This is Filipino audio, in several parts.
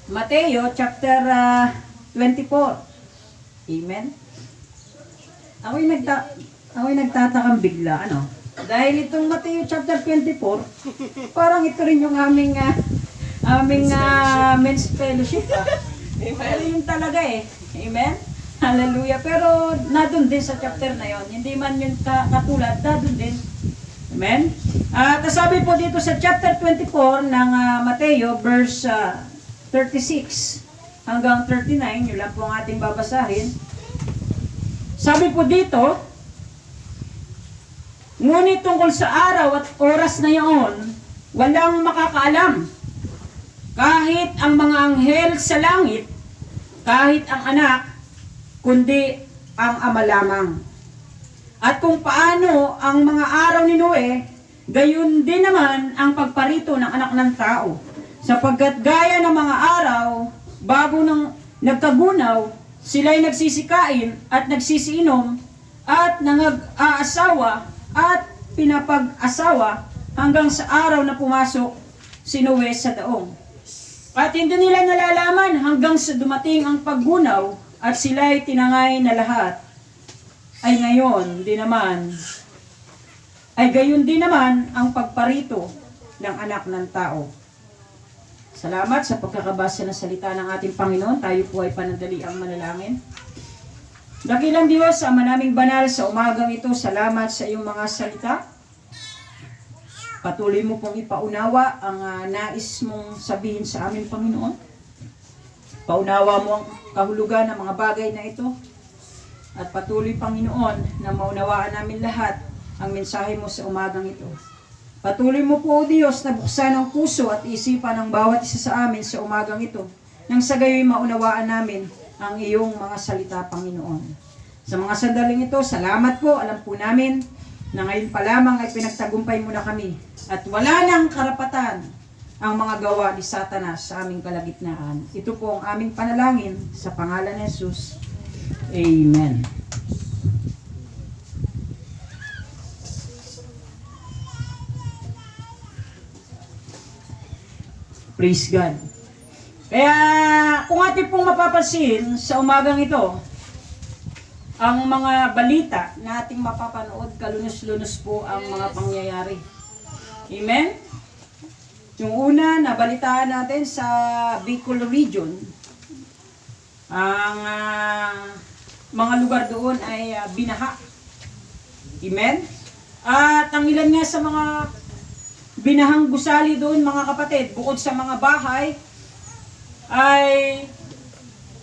Mateo chapter 24. Amen? Ako'y nagtatakang bigla, ano? Dahil itong Mateo chapter 24, parang ito rin yung aming men's fellowship. Pero yun talaga eh. Amen? Hallelujah. Pero nadun din sa chapter na yon. Hindi man yun katulad, nadun din. Amen? At sabi po dito sa chapter 24 ng Mateo, verse 36 hanggang 39, yun lang po ang ating babasahin. Sabi po dito, ngunit tungkol sa araw at oras na iyon, walang makakaalam. Kahit ang mga anghel sa langit, kahit ang anak, kundi ang ama lamang. At kung paano ang mga araw ni Noe, gayon din naman ang pagparito ng anak ng tao. Sapagkat gaya ng mga araw, bago nang nagkagunaw, sila'y nagsisikain at nagsisiinom at nangag-aasawa at pinapag-asawa hanggang sa araw na pumasok si Noe sa daong. At hindi nila nalalaman hanggang sa dumating ang paggunaw at sila'y tinangay na lahat. Ay gayon din naman ang pagparito ng anak ng tao. Salamat sa pagkakabasa ng salita ng ating Panginoon. Tayo po ay panandaliang manalangin. Dakilang Diyos, Ama naming banal, sa umagang ito, salamat sa iyong mga salita. Patuloy mo pong ipaunawa ang nais mong sabihin sa amin, Panginoon. Paunawa mo ang kahulugan ng mga bagay na ito. At patuloy, Panginoon, na maunawaan namin lahat ang mensahe mo sa umagang ito. Patuloy mo po, O Diyos, na buksan ang puso at isipan ng bawat isa sa amin sa umagang ito, nang sa gayoy maunawaan namin ang iyong mga salita, Panginoon. Sa mga sandaling ito, salamat po. Alam po namin na ngayon pa lamang ay pinagtagumpay mo na kami at wala nang karapatan ang mga gawa ni Satanas sa aming kalagitnaan. Ito po ang aming panalangin sa pangalan ni Jesus. Amen. Praise God. Kaya kung ating pong mapapansin sa umagang ito, ang mga balita na ating mapapanood, kalunos-lunos po ang mga pangyayari. Amen? Yung una, nabalitaan natin sa Bicol region, ang mga lugar doon ay binaha. Amen? At ang ilan nga sa mga binahang gusali doon, mga kapatid, bukod sa mga bahay, ay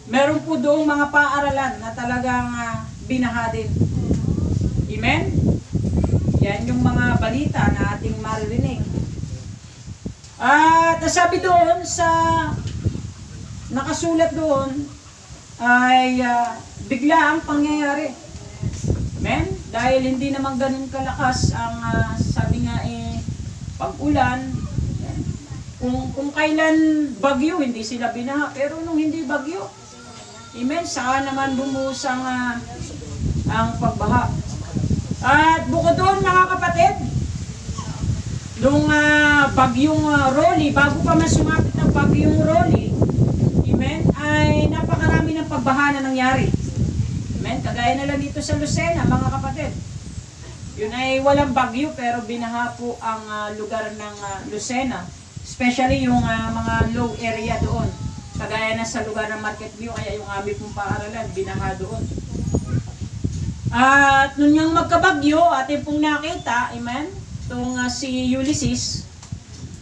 meron po doong mga paaralan na talagang binaha din. Amen? Yan yung mga balita na ating maririnig. At sabi doon sa nakasulat doon ay bigla ang pangyayari. Amen? Dahil hindi naman ganun kalakas ang sabi nga pag-ulan. Kung kailan bagyo, hindi sila binaha. Pero nung hindi bagyo, amen, saan naman bumuhos ang pagbaha. At bukod doon, mga kapatid, nung bagyong Rolly, bago pa man sumapit ng bagyong Rolly, amen, ay napakarami ng pagbaha na nangyari. Amen, kagaya na lang dito sa Lucena, mga kapatid. Yun ay walang bagyo, pero binaha po ang lugar ng Lucena. Especially yung mga low area doon. Kagaya na sa lugar ng Market View, kaya yung aming pong paaralan, binaha doon. At nung yung magkabagyo, atin pong nakita, amen, itong si Ulysses,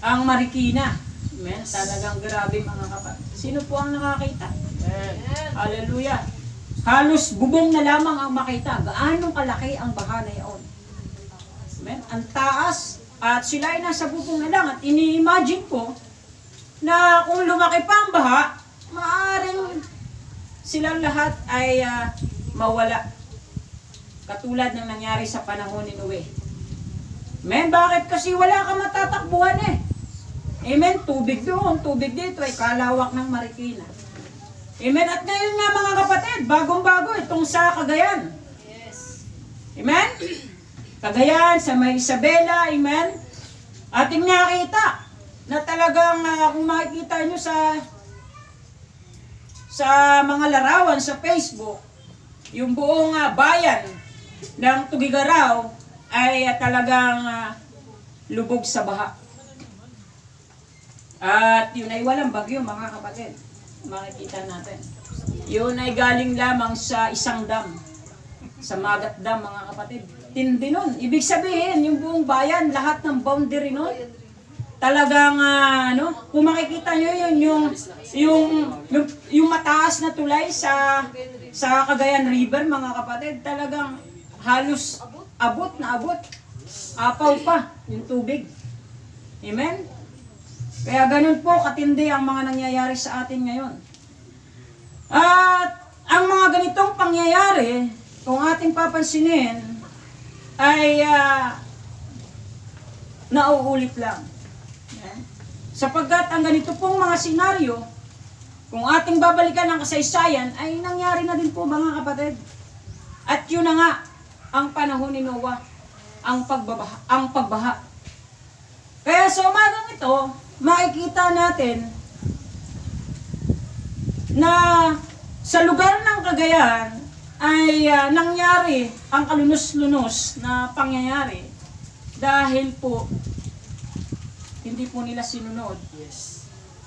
ang Marikina. Amen, talagang grabe mga kapatid. Sino po ang nakakita? Amen. Hallelujah. Halos bubong na lamang ang makita. Gaano kalaki ang baha na yun. Amen, ang taas. At sila ay nasa bubong na lang. At ini-imagine ko na kung lumaki pa ang baha, maaaring silang lahat ay mawala. Katulad ng nangyari sa panahon ni Noe. Amen? Bakit? Kasi wala ka matatakbuhan eh. Amen? Tubig doon, tubig dito ay kalawak ng Marikina. Amen? At ngayon nga mga kapatid, bagong-bago itong sa Cagayan. Yes. Amen? Cagayan, sa may Isabela, amen? Ating nakita na talagang kung makikita nyo sa sa mga larawan sa Facebook, yung buong bayan ng Tugigaraw ay talagang lubog sa baha. At yun ay walang bagyo, mga kapatid. Makikita natin. Yun ay galing lamang sa isang dam. Sa Magat Dam, mga kapatid. Tindi nun. Ibig sabihin, yung buong bayan, lahat ng boundary nun, talagang, kung makikita nyo yun, yung mataas na tulay sa Cagayan River, mga kapatid, talagang halos abot na abot. Apaw pa yung tubig. Amen? Kaya ganun po katindi ang mga nangyayari sa atin ngayon. At ang mga ganitong pangyayari, kung ating papansinin, ay nauulit lang. Sapagkat ang ganito pong mga senaryo, kung ating babalikan ang kasaysayan, ay nangyari na din po, mga kapatid. At yun na nga, ang panahon ni Noah, ang pagbaha. Kaya sa umagang ito, makikita natin na sa lugar ng Cagayan ay nangyari ang kalunos-lunos na pangyayari dahil po hindi po nila sinunod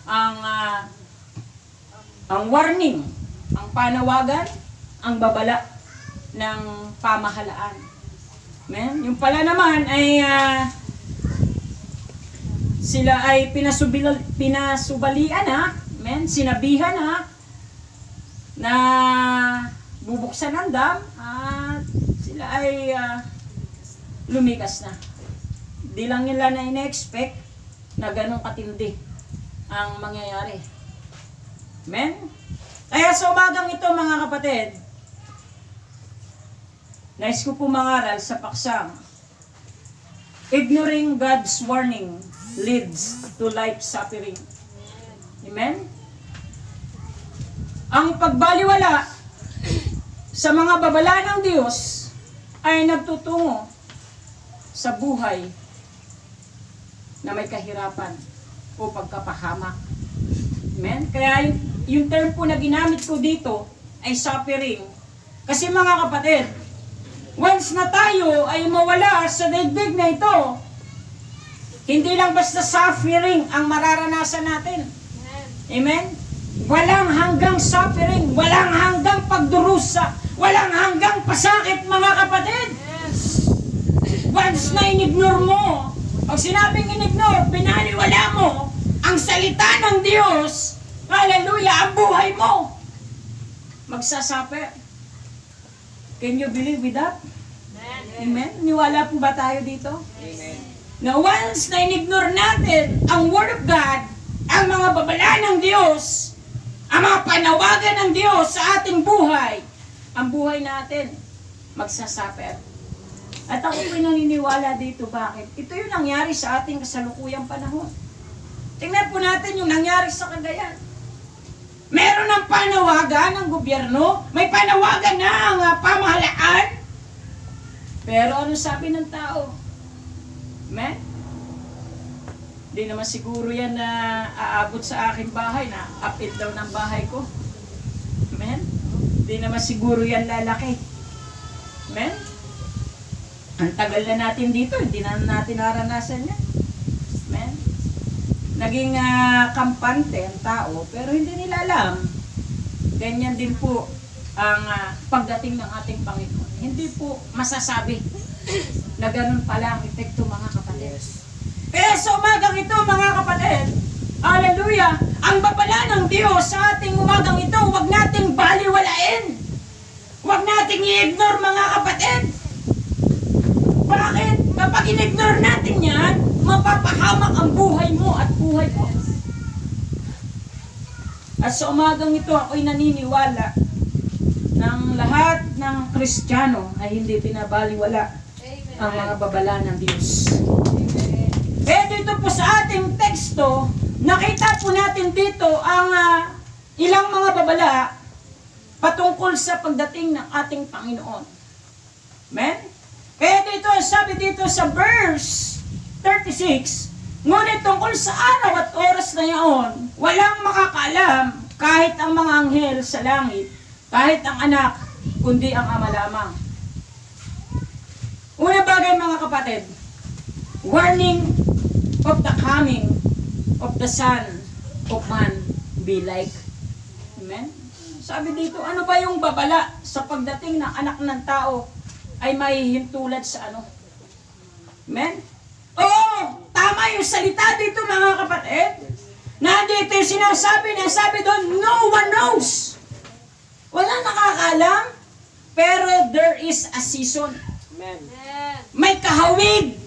ang warning, ang panawagan, ang babala ng pamahalaan. Amen? Yung pala naman ay sila ay pinasubalian amen? Sinabihan na bubuksan ang dam at sila ay lumikas na. Di lang nila na ina-expect na ganong katindi ang mangyayari. Amen? Kaya sa umagang ito, mga kapatid, nais ko po mangaral sa paksang ignoring God's warning leads to life suffering. Amen? Ang pagbaliwala sa mga babala ng Diyos ay nagtutungo sa buhay na may kahirapan o pagkapahamak. Amen? Kaya yung term po na ginamit ko dito ay suffering. Kasi mga kapatid, once na tayo ay mawala sa daigdig na ito, hindi lang basta suffering ang mararanasan natin. Amen? Walang hanggang suffering, walang hanggang pagdurusa, walang hanggang pasakit, mga kapatid. Once na inignore mo, pag sinabing inignore, pinaliwala mo ang salita ng Diyos, hallelujah, ang buhay mo magsasuffer. Can you believe with that? Amen? Niwala po ba tayo dito? Amen. Na once na inignore natin ang Word of God, ang mga babala ng Diyos, ang mga panawagan ng Diyos sa ating buhay, ang buhay natin magsasuffer. At ako po'y naniniwala dito. Bakit? Ito yung nangyari sa ating kasalukuyang panahon. Tingnan po natin yung nangyari sa Cagayan. Meron ng panawagan ng gobyerno, may panawagan na ang pamahalaan. Pero ano sabi ng tao? Amen? Di naman siguro yan na aabot sa aking bahay, na up and down ang bahay ko. Amen? Di naman siguro yan lalaki. Amen? Ang tagal na natin dito, hindi na natin naranasan yan. Amen? Naging kampante ang tao, pero hindi nila alam. Ganyan din po ang pagdating ng ating Panginoon. Hindi po masasabi na ganun pala ang epekto, mga kapatid. Kaya sa umagang ito, mga kapatid, hallelujah, ang babala ng Diyos sa ating umagang ito, huwag nating baliwalain. Huwag nating i-ignore, mga kapatid. Bakit? Kapag in-ignore natin yan, mapapahamak ang buhay mo at buhay ko. At sa umagang ito, ako'y naniniwala ng lahat ng Kristiyano ay hindi pinabaliwala ang mga babala ng Diyos. Kaya dito po sa ating teksto, nakita po natin dito ang ilang mga babala patungkol sa pagdating ng ating Panginoon. Amen? Kaya dito, sabi dito sa verse 36, ngunit tungkol sa araw at oras na yaon, walang makakaalam, kahit ang mga anghel sa langit, kahit ang anak, kundi ang ama lamang. Una bagay mga kapatid, warning of the coming of the Son of Man be like. Amen? Sabi dito, ano ba yung babala sa pagdating ng anak ng tao ay mahihintulad sa ano? Amen? Oo, tama yung salita dito mga kapatid. Nandito yung sinasabi doon, no one knows. Walang nakakaalam, pero there is a season. Amen. May kahawig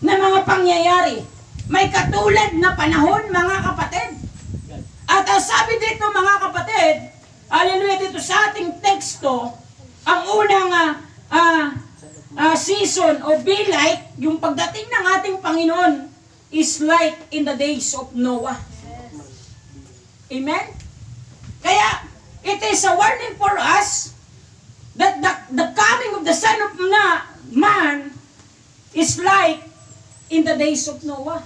na mga pangyayari. May katulad na panahon mga kapatid. At ang sabi dito mga kapatid, hallelujah, dito sa ating teksto, ang unang season o be like, yung pagdating ng ating Panginoon is like in the days of Noah. Amen? Kaya, it is a warning for us that the coming of the Son of Man is like in the days of Noah.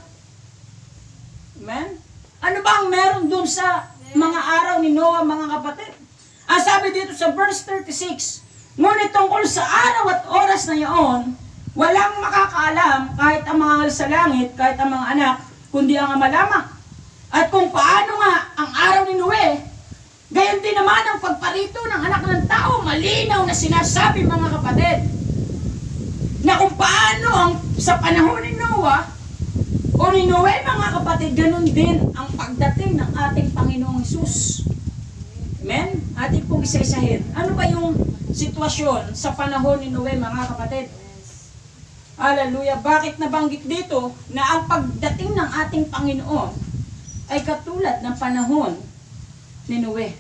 Amen? Ano ba ang meron dun sa mga araw ni Noah, mga kapatid? Ang sabi dito sa verse 36, ngunit tungkol sa araw at oras na iyon, walang makakaalam kahit ang mga sa langit, kahit ang mga anak, kundi ang ama lamang. At kung paano nga ang araw ni Noe, gayon din naman ang pagparito ng anak ng tao, malinaw na sinasabi mga kapatid, na kung paano ang sa panahon ni Noah, o ni Noe mga kapatid, ganun din ang pagdating ng ating Panginoong Hesus. Amen? Ating pong isa-isahin. Ano ba yung sitwasyon sa panahon ni Noe mga kapatid? Hallelujah. Bakit nabanggit dito na ang pagdating ng ating Panginoon ay katulad ng panahon ni Noe?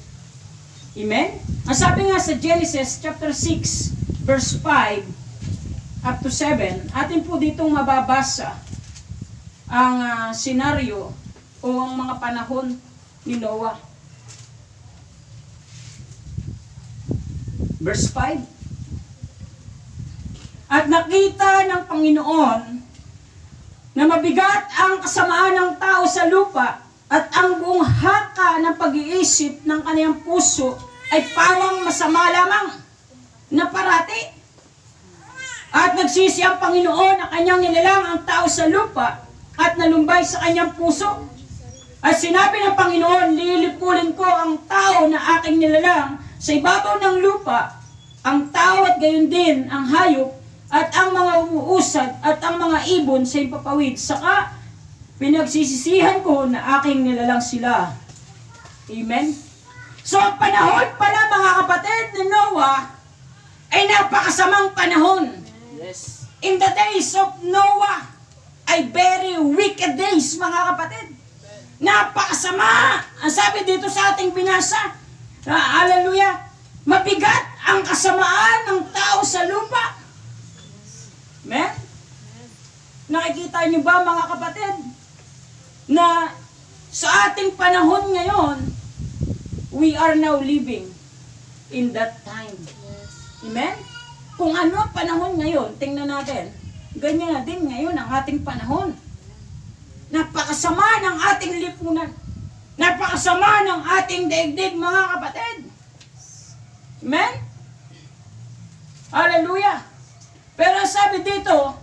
Amen? Ang sabi nga sa Genesis chapter 6 verse 5 up to 7, atin po ditong mababasa ang senaryo o ang mga panahon ni Noah. Verse 5. At nakita ng Panginoon na mabigat ang kasamaan ng tao sa lupa at ang buong haka ng pag-iisip ng kaniyang puso ay pawang masama lamang na parati. At nagsisi ang Panginoon na kanyang nilalang ang tao sa lupa at nalumbay sa kanyang puso. At sinabi ng Panginoon, lilipulin ko ang tao na aking nilalang sa ibabaw ng lupa, ang tao at gayon din ang hayop at ang mga umuusad at ang mga ibon sa ipapawid. Saka pinagsisisihan ko na aking nilalang sila. Amen? So ang panahon pala mga kapatid ni Noah ay napakasamang panahon. Yes. In the days of Noah ay very wicked days mga kapatid. Napakasama. Ang sabi dito sa ating binasa, hallelujah, mabigat ang kasamaan ng tao sa lupa. Amen? Nakikita niyo ba mga kapatid na sa ating panahon ngayon, we are now living in that time. Amen? Kung ano ang panahon ngayon, tingnan natin, ganyan na din ngayon ang ating panahon. Napakasama ng ating lipunan. Napakasama ng ating daigdig, mga kapatid. Amen? Hallelujah! Pero sabi dito,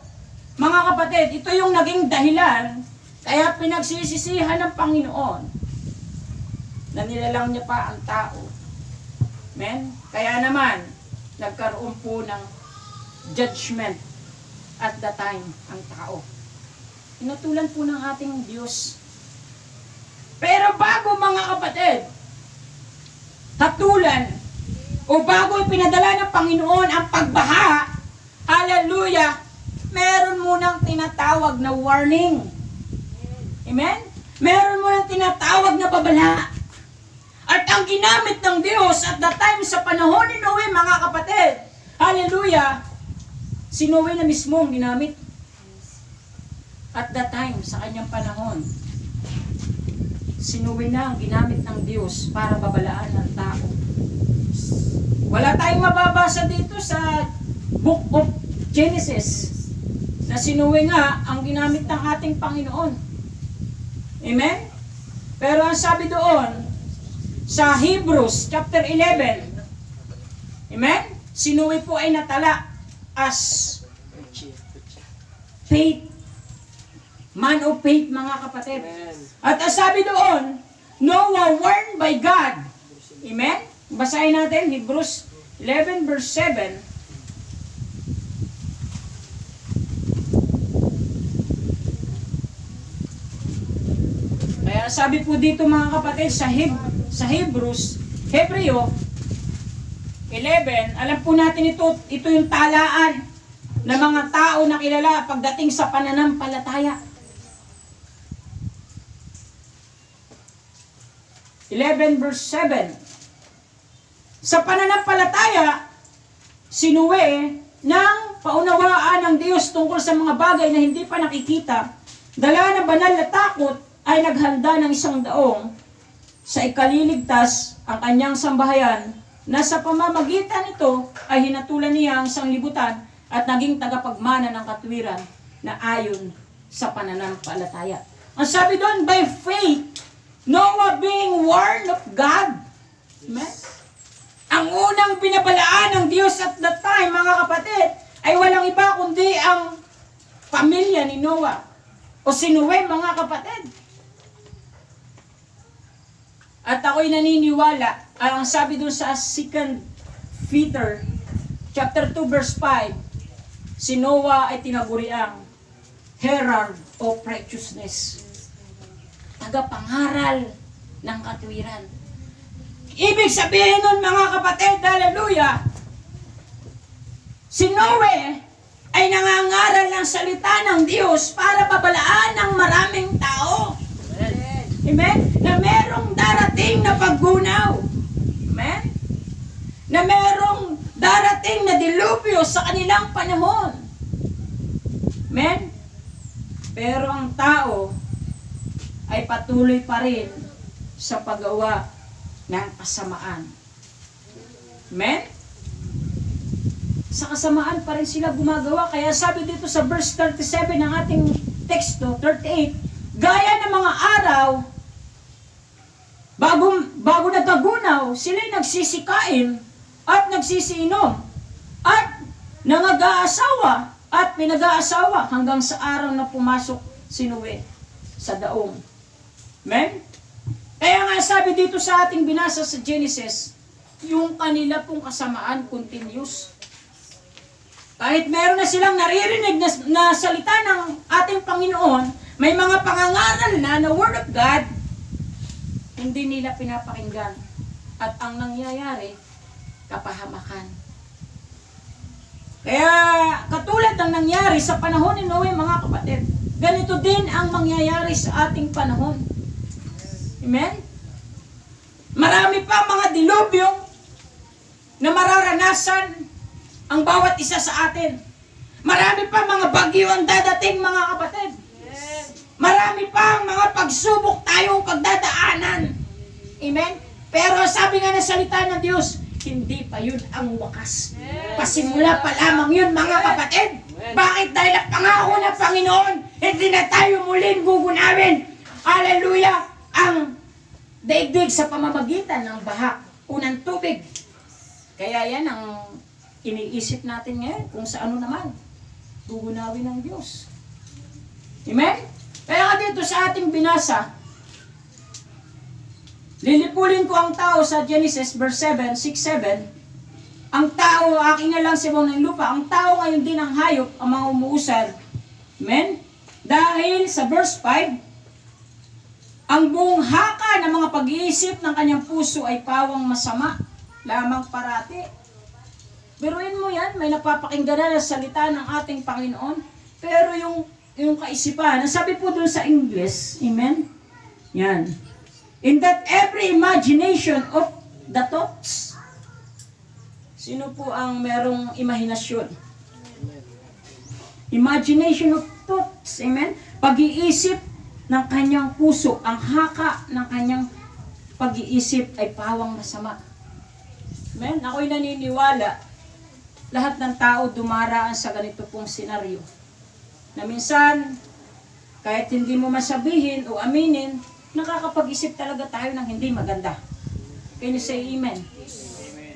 mga kapatid, ito yung naging dahilan kaya pinagsisisihan ng Panginoon na nilalang niya pa ang tao. Amen? Kaya naman, nagkaroon po ng judgment at the time ang tao. Inutulan po ng ating Diyos. Pero bago mga kapatid, tatulan o bago ipinadala ng Panginoon ang pagbaha, hallelujah, meron munang tinatawag na warning. Amen? Meron munang tinatawag na babala. At ang ginamit ng Diyos at the time sa panahon ni Noe, mga kapatid, hallelujah, si Noe na mismo ang ginamit. At the time, sa kanyang panahon, si Noe na ang ginamit ng Diyos para babalaan ng tao. Wala tayong mababasa dito sa Book of Genesis na si Noe nga ang ginamit ng ating Panginoon. Amen? Pero ang sabi doon, sa Hebrews chapter 11. Amen? Si Noe po ay natala as faith. Man of faith, mga kapatid. At ang sabi doon, Noah warned by God. Amen? Basahin natin, Hebrews 11 verse 7. Kaya sabi po dito mga kapatid sa Hebrews, Hebreo 11, alam po natin ito yung talaan ng mga tao na kilala pagdating sa pananampalataya. 11 verse 7. Sa pananampalataya, si Noe nang paunawaan ng Diyos tungkol sa mga bagay na hindi pa nakikita, dala ng banal na takot ay naghanda ng isang daong sa ikaliligtas ang kanyang sambahayan na sa pamamagitan nito ay hinatulan niya ang sanglibutan at naging tagapagmana ng katwiran na ayon sa pananampalataya. Ang sabi doon, by faith, Noah being warned of God. Amen? Ang unang binabalaan ng Diyos at that time, mga kapatid, ay walang iba kundi ang pamilya ni Noah o si Noe, mga kapatid. At ako'y naniniwala, ang sabi doon sa 2 Peter chapter 2 verse 5, si Noah ay tinaguriang herald of righteousness, tagapangaral ng katwiran. Ibig sabihin nun, mga kapatid, hallelujah, si Noe ay nangangaral ng salita ng Diyos para babalaan ng maraming tao. Amen? Na merong darating na paggunaw. Amen? Na merong darating na dilubyo sa kanilang panahon. Amen? Pero ang tao ay patuloy pa rin sa paggawa ng kasamaan. Amen? Sa kasamaan pa rin sila gumagawa. Kaya sabi dito sa verse 37 ng ating teksto, 38, gaya ng mga araw, bago nagkagunaw, sila'y nagsisikain at nagsisiinom at nangag-aasawa at pinag-aasawa hanggang sa araw na pumasok si Noe sa daong. Amen? Kaya nga sabi dito sa ating binasa sa Genesis, yung kanila pong kasamaan continuous. Kahit meron na silang naririnig na salita ng ating Panginoon, may mga pangangaral na Word of God, hindi nila pinapakinggan. At ang nangyayari, kapahamakan. Kaya katulad ng nangyari sa panahon ni Noe, mga kapatid, ganito din ang mangyayari sa ating panahon. Amen? Marami pa mga dilubyong na mararanasan ang bawat isa sa atin. Marami pa mga bagyo ang dadating, mga kapatid. Marami pa mga pagsubok tayong pagdadaanan. Amen? Pero sabi nga ng salita ng Diyos, hindi pa yun ang wakas. Pasimula pa lamang yun, mga kapatid. Bakit? Dahil ang pangako ng Panginoon, hindi na tayo muling gugunawin. Hallelujah! Ang daigdig sa pamamagitan ng baha, unang tubig. Kaya yan ang iniisip natin ngayon kung sa ano naman gugunawin ng Diyos. Amen? Kaya nga dito sa ating binasa, lilipulin ko ang tao sa Genesis verse 7, 6-7. Ang tao, aking na lang sibaw ng lupa. Ang tao ngayon din ang hayop, ang mga umuusad. Amen? Dahil sa verse 5, ang buong haka ng mga pag-iisip ng kanyang puso ay pawang masama, lamang parati. Biruin mo yan, may napapakinggan na salita ng ating Panginoon. Pero yung kaisipan, sabi po doon sa English, amen? Yan. In that every imagination of the thoughts. Sino po ang merong imahinasyon? Imagination of thoughts, amen? Pag-iisip ng kanyang puso, ang haka ng kanyang pag-iisip ay pawang masama. Amen? Ako'y naniniwala, lahat ng tao dumaraan sa ganito pong senaryo. Na minsan, kahit hindi mo masabihin o aminin, nakakapag-isip talaga tayo ng hindi maganda. Can you say amen?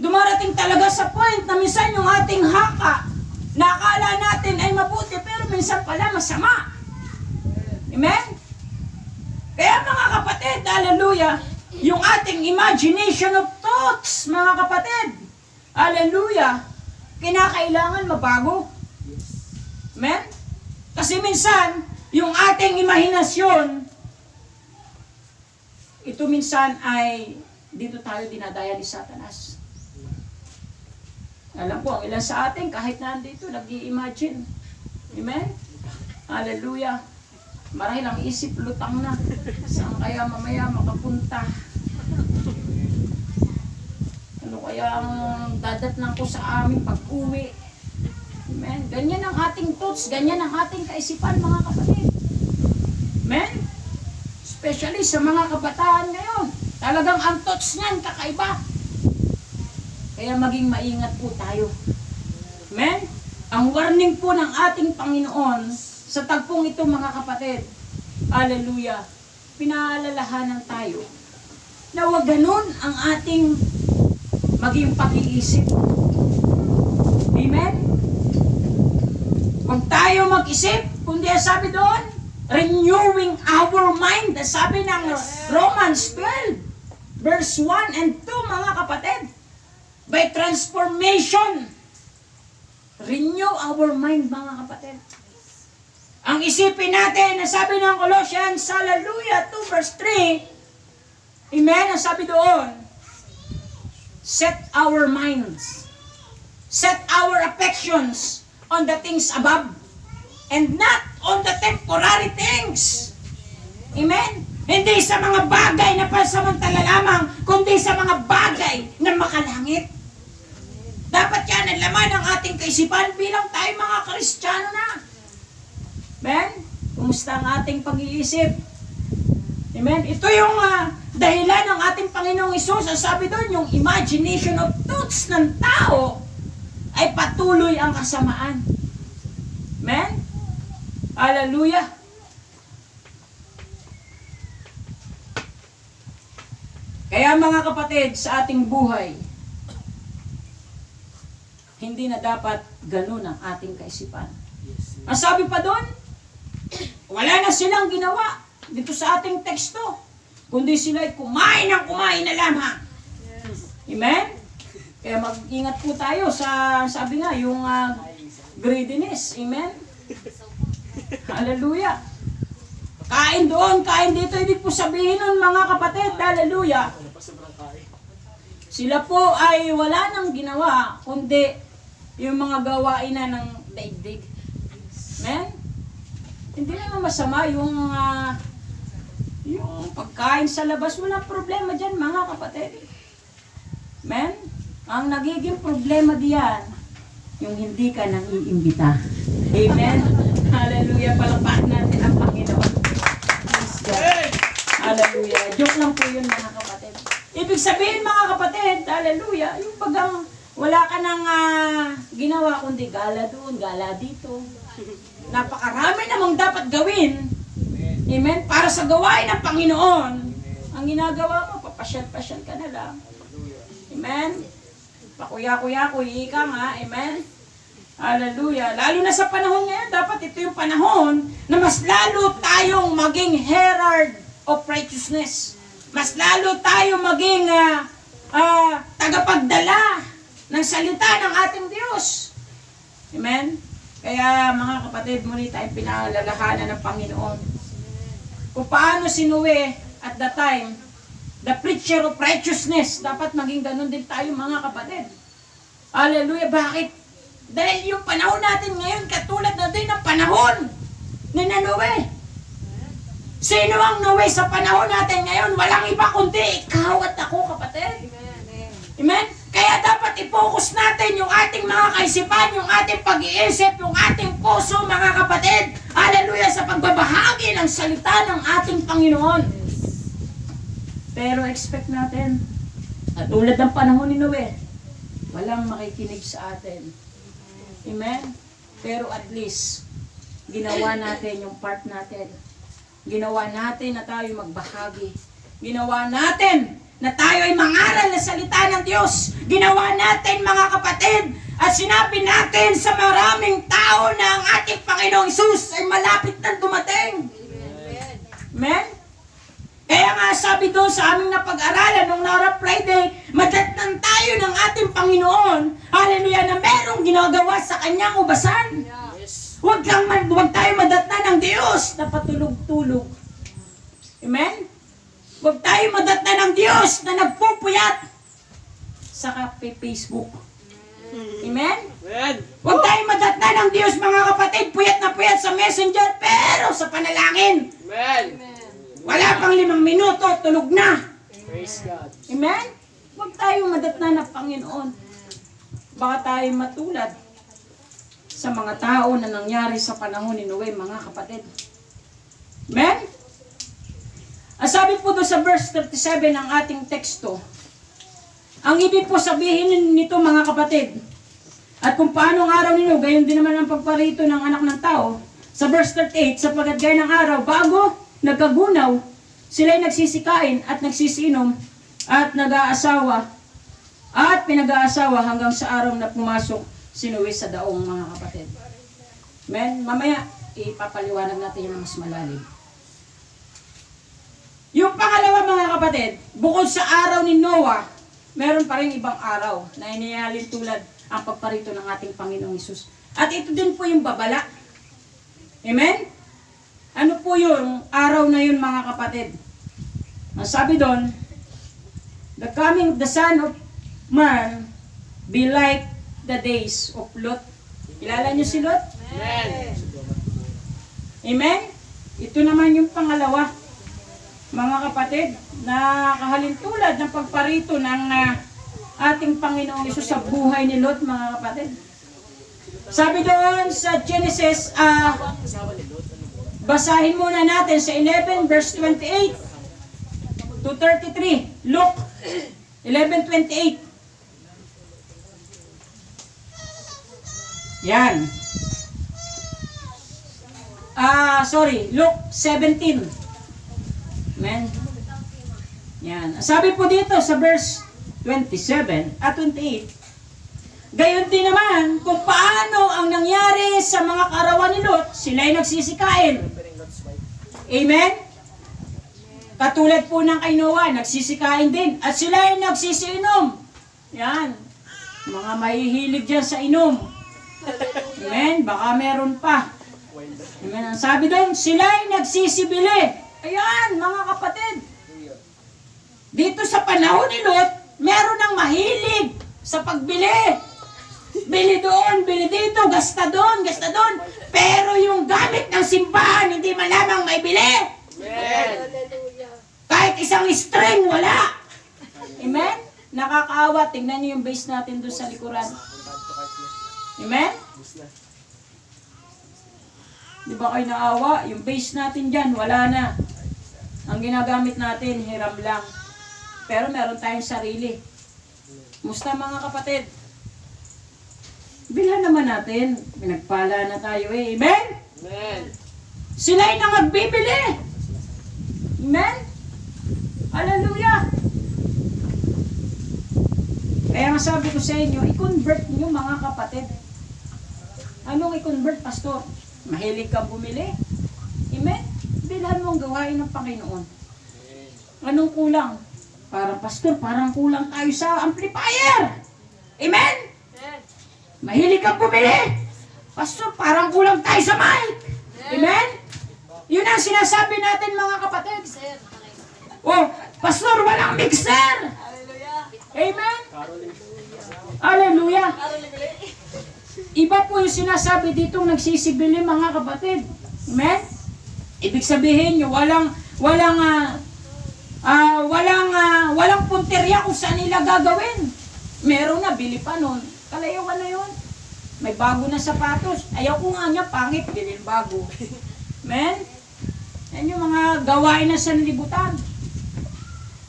Dumarating talaga sa point na minsan yung ating haka, na akala natin ay mabuti, pero minsan pala masama. Amen? Kaya mga kapatid, hallelujah, yung ating imagination of thoughts, mga kapatid, hallelujah, kinakailangan mabago. Amen? Kasi minsan, yung ating imahinasyon, ito minsan ay dito tayo dinadaya ni Satanas. Alam ko, ang ilan sa atin, kahit nandito, nag-i-imagine. Amen? Hallelujah. Marahil ang isip, lutang na. Saan kaya mamaya makapunta? Ano kaya ang dadatnan ko sa aming pag-uwi? Amen? Ganyan ang ating thoughts, ganyan ang ating kaisipan, mga kapatid. Amen? Especially sa mga kabataan ngayon. Talagang ang thoughts niyan, kakaiba. Kaya maging maingat po tayo. Amen? Ang warning po ng ating Panginoon sa tagpong ito, mga kapatid, hallelujah, pinaalalahanan tayo na huwag ganun ang ating maging pag-iisip. Amen? Huwag tayo mag-isip, kundi sabi doon, renewing our mind. Sabi ng Romans 12, verse 1 and 2, mga kapatid. By transformation, renew our mind, mga kapatid. Ang isipin natin, sabi ng Colossians, hallelujah, 2 verse 3, amen, ang sabi doon, set our minds, set our affections on the things above, and not on the temporary things. Amen? Hindi sa mga bagay na pansamantala lamang, kundi sa mga bagay na makalangit. Dapat yan ang laman ng ating kaisipan bilang tayo mga Kristiyano na. Amen? Kumusta ang ating pag-iisip? Amen? Ito yung dahilan ng ating Panginoong Hesus. Ang sabi doon, yung imagination of thoughts ng tao ay patuloy ang kasamaan. Amen? Hallelujah! Kaya mga kapatid, sa ating buhay, hindi na dapat ganun ang ating kaisipan. Ang sabi pa doon, wala na silang ginawa dito sa ating teksto, kundi sila ay kumain na lamang. Amen? Kaya mag-ingat po tayo sa, sabi nga, yung greediness. Amen? Hallelujah! Kain doon, kain dito, ibig po sabihin nun, mga kapatid, hallelujah, sila po ay wala nang ginawa, kundi yung mga gawain na ng daigdig. Amen? Hindi naman masama yung pagkain sa labas, walang problema dyan, mga kapatid. Amen? Ang nagiging problema diyan, yung hindi ka nang iimbita. Amen? Hallelujah, palakpakan natin ang Panginoon. Hallelujah. Joke lang po yun, mga kapatid. Ibig sabihin, mga kapatid, hallelujah, yung bagang wala ka nang ginawa, kundi gala doon, gala dito. Napakarami namang dapat gawin. Amen? Para sa gawain ng Panginoon. Ang ginagawa mo, papasyal-pasyal ka na lang. Amen? Pakuya-kuya-kuya ka nga. Amen? Hallelujah. Lalo na sa panahon ngayon, dapat ito yung panahon na mas lalo tayong maging herald of righteousness. Mas lalo tayo maging tagapagdala ng salita ng ating Diyos. Amen? Kaya mga kapatid, muli tayong pinalalahanan ng Panginoon. Kung paano si Noe at the time, the preacher of righteousness, dapat maging ganun din tayo, mga kapatid. Hallelujah. Bakit? Dahil yung panahon natin ngayon, katulad na din ng panahon ni Noe. Sino ang Noe sa panahon natin ngayon? Walang iba kundi ikaw at ako, kapatid. Amen? Kaya dapat i-focus natin yung ating mga kaisipan, yung ating pag-iisip, yung ating puso, mga kapatid. Hallelujah, sa pagbabahagi ng salita ng ating Panginoon. Pero expect natin, at tulad ng panahon ni Noe, walang makikinig sa atin. Amen? Pero at least, ginawa natin yung part natin. Ginawa natin na tayo magbahagi. Ginawa natin na tayo ay mangaral na salita ng Diyos. Ginawa natin mga kapatid at sinabi natin sa maraming tao na ang ating Panginoong Hesus ay malapit na dumating. Amen? Kaya nga sabi doon sa aming napag-aralan nung Nara Friday, madatnan tayo ng ating Panginoon, hallelujah, na merong ginagawa sa kanyang ubasan. Huwag tayo madatnan ng Diyos na patulog-tulog. Amen? Huwag tayo madatnan ng Diyos na nagpupuyat sa Facebook. Amen? Huwag tayo madatnan ng Diyos, mga kapatid, puyat na puyat sa messenger, pero sa panalangin. Amen. Wala pang 5 minuto, tulog na. Praise God. Amen? Huwag tayong madatnan ng Panginoon. Baka tayo matulad sa mga tao na nangyari sa panahon ni Noe, mga kapatid. Amen? Ang sabi po doon sa verse 37 ng ating teksto, ang ibig po sabihin nito, mga kapatid, at kung paano ang araw ninyo, gayon din naman ang pagparito ng anak ng tao, sa verse 38, sapagkat gaya ng araw, bago nagkagunaw, sila'y nagsisikain at nagsisinom at nag-aasawa at pinag-aasawa hanggang sa araw na pumasok si Noe sa daong, mga kapatid. Amen? Mamaya, ipapaliwanag natin yung mas malalim. Yung pangalawa, mga kapatid, bukod sa araw ni Noah, meron pa rin ibang araw na iniyalin tulad ang pagparito ng ating Panginoong Hesus. At ito din po yung babala. Amen? Ano po yung araw na yun, mga kapatid? Ang sabi doon, the coming of the Son of Man be like the days of Lot. Kilala niyo si Lot? Amen. Amen? Ito naman yung pangalawa, mga kapatid, na kahalintulad ng pagparito ng ating Panginoong Hesus sa buhay ni Lot, mga kapatid. Sabi doon sa Genesis, basahin muna natin sa 11 verse 28 to 33. Luke 11:28. Yan. Luke 17. Amen. Yan. Sabi po dito sa verse 27 at 28. Gayon din naman kung paano ang nangyari sa mga karawan ni Lot, sila'y nagsisikain. Amen? Katulad po ng kay Noah, nagsisikain din. At sila'y nagsisiinom. Yan. Mga mahihilig dyan sa inom. Amen? Baka meron pa. Amen? Ang sabi doon, sila'y nagsisibili. Ayan, mga kapatid. Dito sa panahon ni Lot, meron ng mahilig sa pagbili. Bili doon, bili dito, gasta doon, gasta doon. Pero yung gamit ng simbahan, hindi man lamang may bili. Amen. Kahit isang string, wala. Amen? Nakakaawa. Tingnan niyo yung base natin doon sa likuran. Amen? Di ba kayo naawa? Yung base natin dyan, wala na. Ang ginagamit natin, hiram lang. Pero meron tayong sarili. Musta, mga kapatid? Bilhan naman natin. Pinagpala na tayo eh. Amen? Amen. Sila'y nangagbibili. Amen? Hallelujah! Kaya nga sabi ko sa inyo, i-convert nyo, mga kapatid. Anong i-convert, pastor? Mahilig kang bumili. Amen? Bilhan mo ang gawain ng Panginoon. Anong kulang? Parang pastor, parang kulang tayo sa amplifier. Amen? Mahilig kang bumili. Pastor, parang kulang tayo sa mic. Amen? Yun ang sinasabi natin, mga kapatid. Oh, pastor, walang mixer. Amen? Hallelujah. Iba po yung sinasabi dito nagsisibili, mga kapatid. Amen? Ibig sabihin nyo, walang punteriya kung saan nila gagawin. Meron na, bili pa nun. Kalayawan na yun. May bago na sapatos. Ayaw ko nga niya, pangit, bilhin bago. Amen? Yan yung mga gawain na sanlibutan.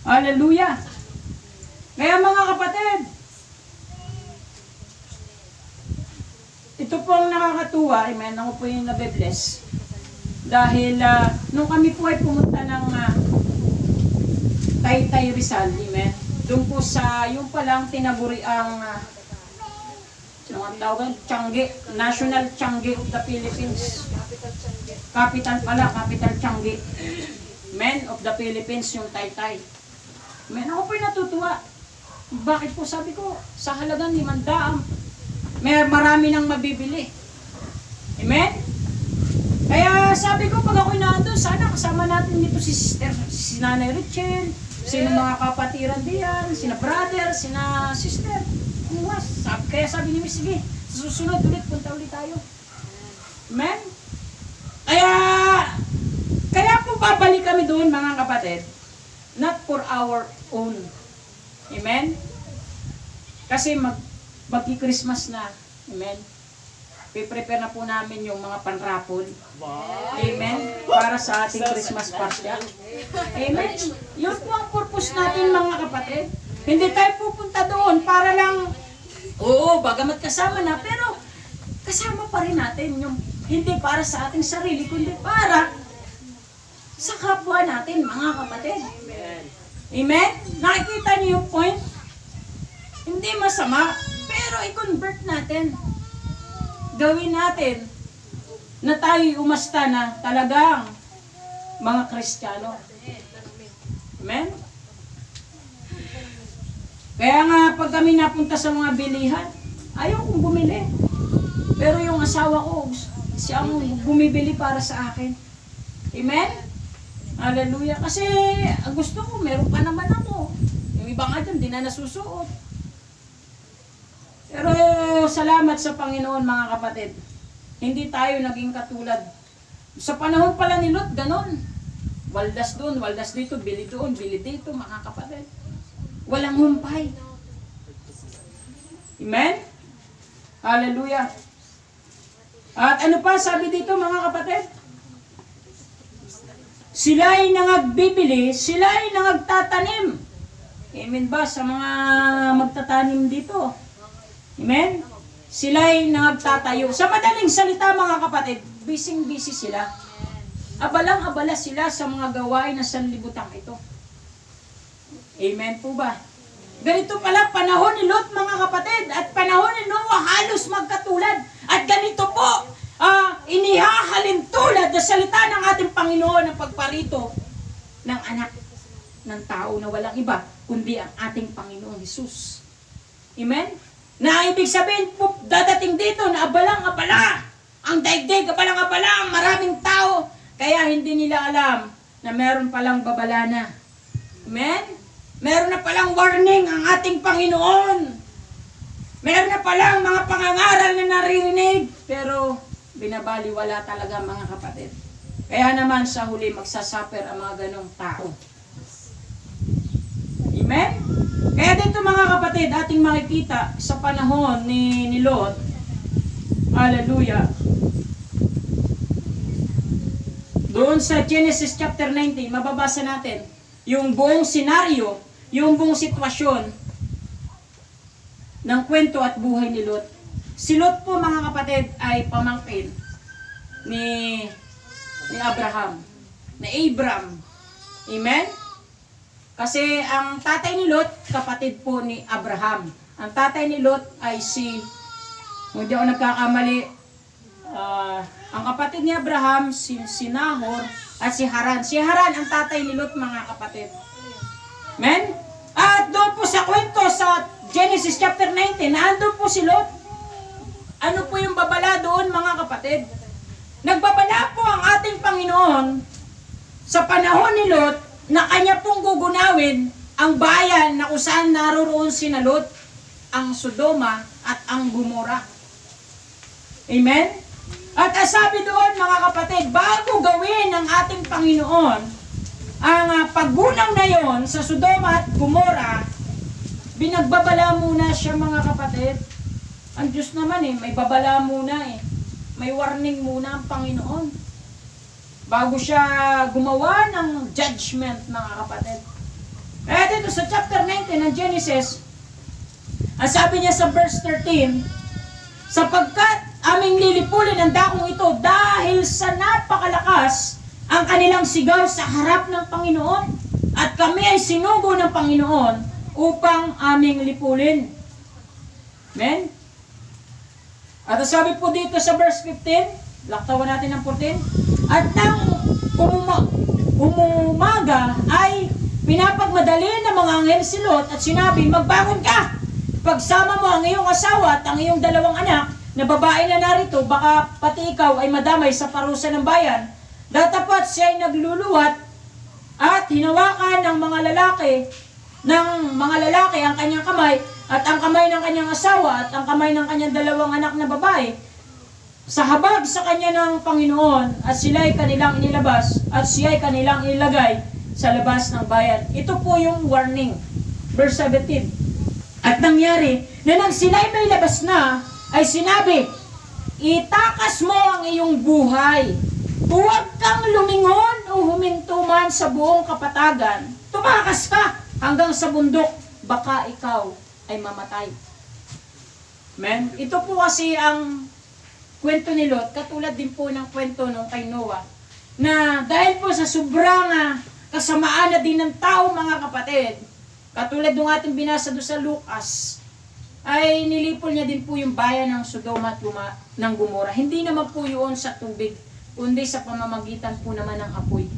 Hallelujah. Kaya, mga kapatid, ito po ang nakakatuwa. Amen? Ako po yung nabe-bless. Dahil, nung kami po ay pumunta ng Taytay Rizal, amen. Doon po sa, yung palang tinaguri ang ano ang tawag? Tiangge, National Tiangge of the Philippines. Capital pala, Capital Tiangge. Men of the Philippines, yung Taytay. Men, ako po'y natutuwa. Bakit po? Sabi ko, sa halagang 500, marami nang mabibili. Amen? Kaya sabi ko, pag ako'y nandun, sana kasama natin dito si Sister, si Nanay Richel, sino mga kapatiran diyan, sina brother, sina sister. Kaya sabi ni Miss, sige, sa susunod ulit, punta ulit tayo. Amen? Kaya po babalik kami doon, mga kapatid, not for our own. Amen? Kasi magki-Christmas na. Amen? Piprepare na po namin yung mga panrapol. Amen? Para sa ating Christmas party. Amen? Yun po ang purpose natin, mga kapatid. Hindi tayo pupunta doon para lang, oo, bagamat kasama na, pero kasama pa rin natin yung hindi para sa ating sarili, kundi para sa kapwa natin, mga kapatid. Amen? Nakikita niyo yung point? Hindi masama, pero i-convert natin. Gawin natin na tayo umasta na talagang mga Kristiyano. Amen? Kaya nga, pag kami napunta sa mga bilihan, ayaw kong bumili. Pero yung asawa ko, siya ang bumibili para sa akin. Amen? Hallelujah. Kasi ang gusto ko, meron pa naman ako. Yung iba nga dyan, di na nasusuot. Pero salamat sa Panginoon, mga kapatid. Hindi tayo naging katulad. Sa panahon pala ni Lot, ganon. Waldas doon, waldas dito, bili doon, bili dito, mga kapatid. Walang humpay. Amen? Hallelujah. At ano pa sabi dito, mga kapatid? Sila'y nangagbibili, sila'y nangagtatanim. Amen ba sa mga magtatanim dito? Amen? Sila'y nangagtatayo. Sa madaling salita, mga kapatid, busy sila. Abalang-abala sila sa mga gawain na sanlibutan ito. Amen po ba? Ganito pala panahon ni Lot, mga kapatid, at panahon ni Noah halos magkatulad. At ganito po, inihahalin tulad na salita ng ating Panginoon ang pagparito ng anak ng tao na walang iba, kundi ang ating Panginoong Hesus. Amen? Na ibig sabihin po, dadating dito na abalang-abala. Ang daigdig, abalang-abala, ang maraming tao. Kaya hindi nila alam na meron palang babala na. Amen? Meron na palang warning ang ating Panginoon. Meron na palang mga pangangaral na naririnig. Pero binabaliwala talaga, mga kapatid. Kaya naman sa huli magsasuffer ang mga ganong tao. Amen? Kaya dito, mga kapatid, ating makikita sa panahon ni Lot. Hallelujah. Doon sa Genesis chapter 19, mababasa natin yung buong senaryo, yung buong sitwasyon ng kwento at buhay ni Lot. Si Lot po, mga kapatid, ay pamangkin ni Abraham, ni Abram. Amen? Kasi ang tatay ni Lot, kapatid po ni Abraham. Ang tatay ni Lot ay kung di ako nagkakamali, ang kapatid ni Abraham, si Nahor, at si Haran. Si Haran ang tatay ni Lot, mga kapatid. Amen? At doon po sa kwento sa Genesis chapter 19, naandun po si Lot. Ano po yung babala doon, mga kapatid? Nagbabala po ang ating Panginoon sa panahon ni Lot na kanya pong gugunawin ang bayan na kung saan naroroon si Lot, ang Sodoma at ang Gomora. Amen? At sabi doon, mga kapatid, bago gawin ng ating Panginoon ang paggunaw na yon sa Sodoma at Gomora, binagbabala muna siya, mga kapatid. Ang Diyos naman may babala muna May warning muna ang Panginoon bago siya gumawa ng judgment, mga kapatid. Dito sa chapter 19 ng Genesis, ang sabi niya sa verse 13, sapagkat aming lilipulin ang dakong ito dahil sa napakalakas ang kanilang sigaw sa harap ng Panginoon. At kami ay sinugo ng Panginoon upang aming lipulin. Amen? At sabi po dito sa verse 15, laktawan natin ang 14, at nang umumaga ay pinapagmadali ng mga anghel si Lot at sinabi, magbangon ka! Pagsama mo ang iyong asawa at ang iyong dalawang anak na babae na narito, baka pati ikaw ay madamay sa parusa ng bayan. Datapat siya ay nagluluwat at hinawakan ng mga lalaki ang kanyang kamay at ang kamay ng kanyang asawa at ang kamay ng kanyang dalawang anak na babae sa habag sa kanya ng Panginoon at sila ay kanilang inilabas at siya ay kanilang ilagay sa labas ng bayan. Ito po yung warning. Verse 17. At nangyari na nang sila ay may labas na, ay sinabi, itakas mo ang iyong buhay. Huwag kang lumingon o huminto man sa buong kapatagan. Tumakas ka hanggang sa bundok, baka ikaw ay mamatay. Amen? Ito po kasi ang kwento ni Lot, katulad din po ng kwento nung kay Noah, na dahil po sa sobrang kasamaan na din ng tao, mga kapatid, katulad ng ating binasa doon sa Lucas, ay nilipol niya din po yung bayan ng Sodoma at ng Gomora. Hindi naman po yun sa tubig, kundi sa pamamagitan po naman ng apoy.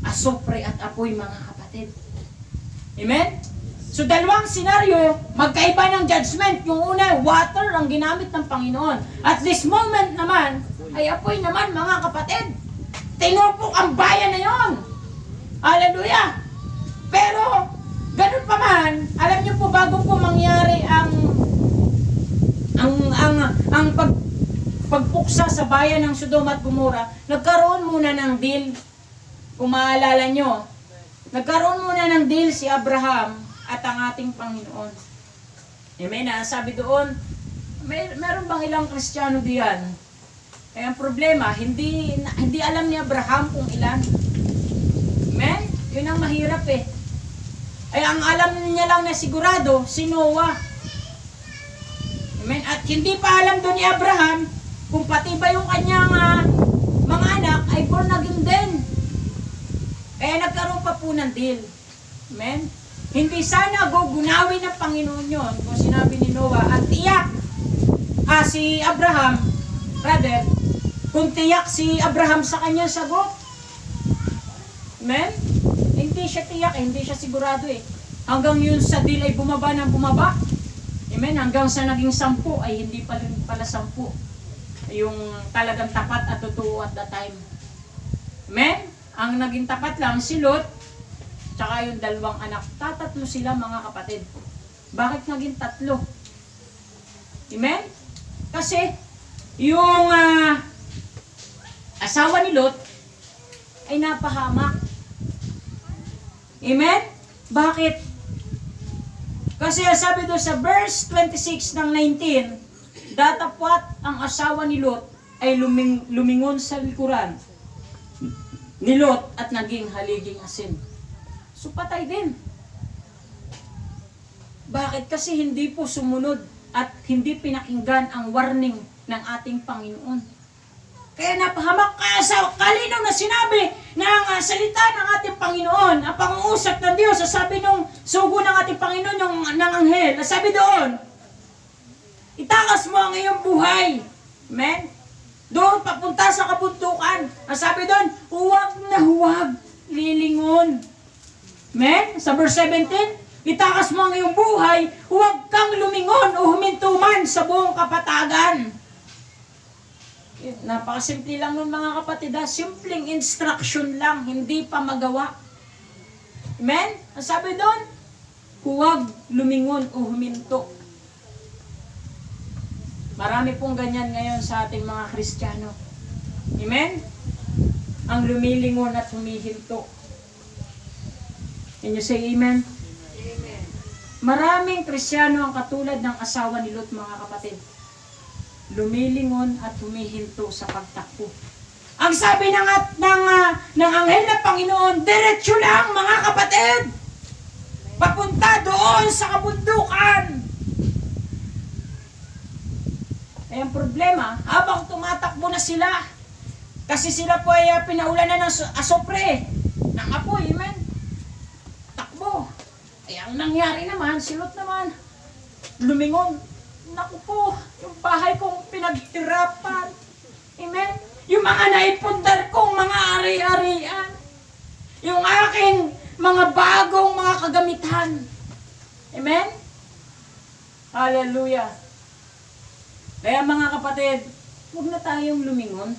Asopre at apoy, mga kapatid. Amen? So dalawang senaryo, magkaiba ng judgment. Yung una, water ang ginamit ng Panginoon. At this moment naman, ay apoy naman, mga kapatid. Tinupok ang bayan na yon. Hallelujah! Pero, ganun pa man, alam niyo po, bago po mangyari ang pagpuksa sa bayan ng Sodoma at Gomora, nagkaroon muna ng deal. Kung maalala nyo, nagkaroon muna ng deal si Abraham at ang ating Panginoon. Amen. Sabi doon, meron bang ilang Kristiyano diyan? Kaya ang problema, hindi alam ni Abraham kung ilan. Amen? Yun ang mahirap eh. Ay ang alam niya lang na sigurado, si Noah. Amen? At hindi pa alam doon ni Abraham kung pati ba yung kanyang mga anak ay born again din. Kaya nagkaroon pa po ng deal. Amen? Hindi sana gugunawin ng Panginoon yun kung sinabi ni Noah at tiyak si Abraham, brother, kung tiyak si Abraham sa kanyang sagot. Amen? Hindi siya tiyak, hindi siya sigurado eh. Hanggang yun sa deal ay bumaba ng bumaba. Amen? Hanggang sa naging 10 ay hindi pala 10. Yung talagang tapat at totoo at that time. Amen? Ang naging tapat lang si Lot, tsaka yung dalawang anak. Tatatlo sila, mga kapatid. Bakit naging 3? Amen? Kasi, yung asawa ni Lot ay napahamak. Amen? Bakit? Kasi sabi doon sa verse 26 ng 19, datapwat ang asawa ni Lot ay lumingon sa likuran ni Lot at naging haliging asin. So patay din. Bakit? Kasi hindi po sumunod at hindi pinakinggan ang warning ng ating Panginoon. Kaya napahamak ka sa kalinaw na sinabi ng salita ng ating Panginoon, ang pangungusap ng Diyos. Sabi nung sugo ng ating Panginoon, yung ng anghel, sabi doon, itakas mo ang iyong buhay. Amen? Doon papunta sa kabuntukan. Sabi doon, huwag na huwag lilingon. Amen? Sa verse 17, itakas mo ang iyong buhay, huwag kang lumingon o huminto man sa buong kapatagan. Napakasimple lang nun, mga kapatid. Simpleng instruction lang, hindi pa magawa. Amen? Ang sabi doon, huwag lumingon o huminto. Marami pong ganyan ngayon sa ating mga Kristiyano. Amen? Ang lumilingon at humihinto. Can you say amen? Amen. Maraming Kristiyano ang katulad ng asawa ni Lot, mga kapatid. Lumilingon at humihinto sa pagtakbo. Ang sabi ng anghel na Panginoon, diretso lang, mga kapatid. Papunta doon sa kabundukan. Ay ang problema, habang tumatakbo na sila, kasi sila po ay pinaulanan ng asopre, ng apoy, amen? ang nangyari naman, si Lot naman, lumingon. Naku po, yung bahay kong pinagtirapan. Amen? Yung mga naipundar kong mga ari-arian. Yung aking mga bagong mga kagamitan. Amen? Hallelujah. Kaya mga kapatid, huwag na tayong lumingon.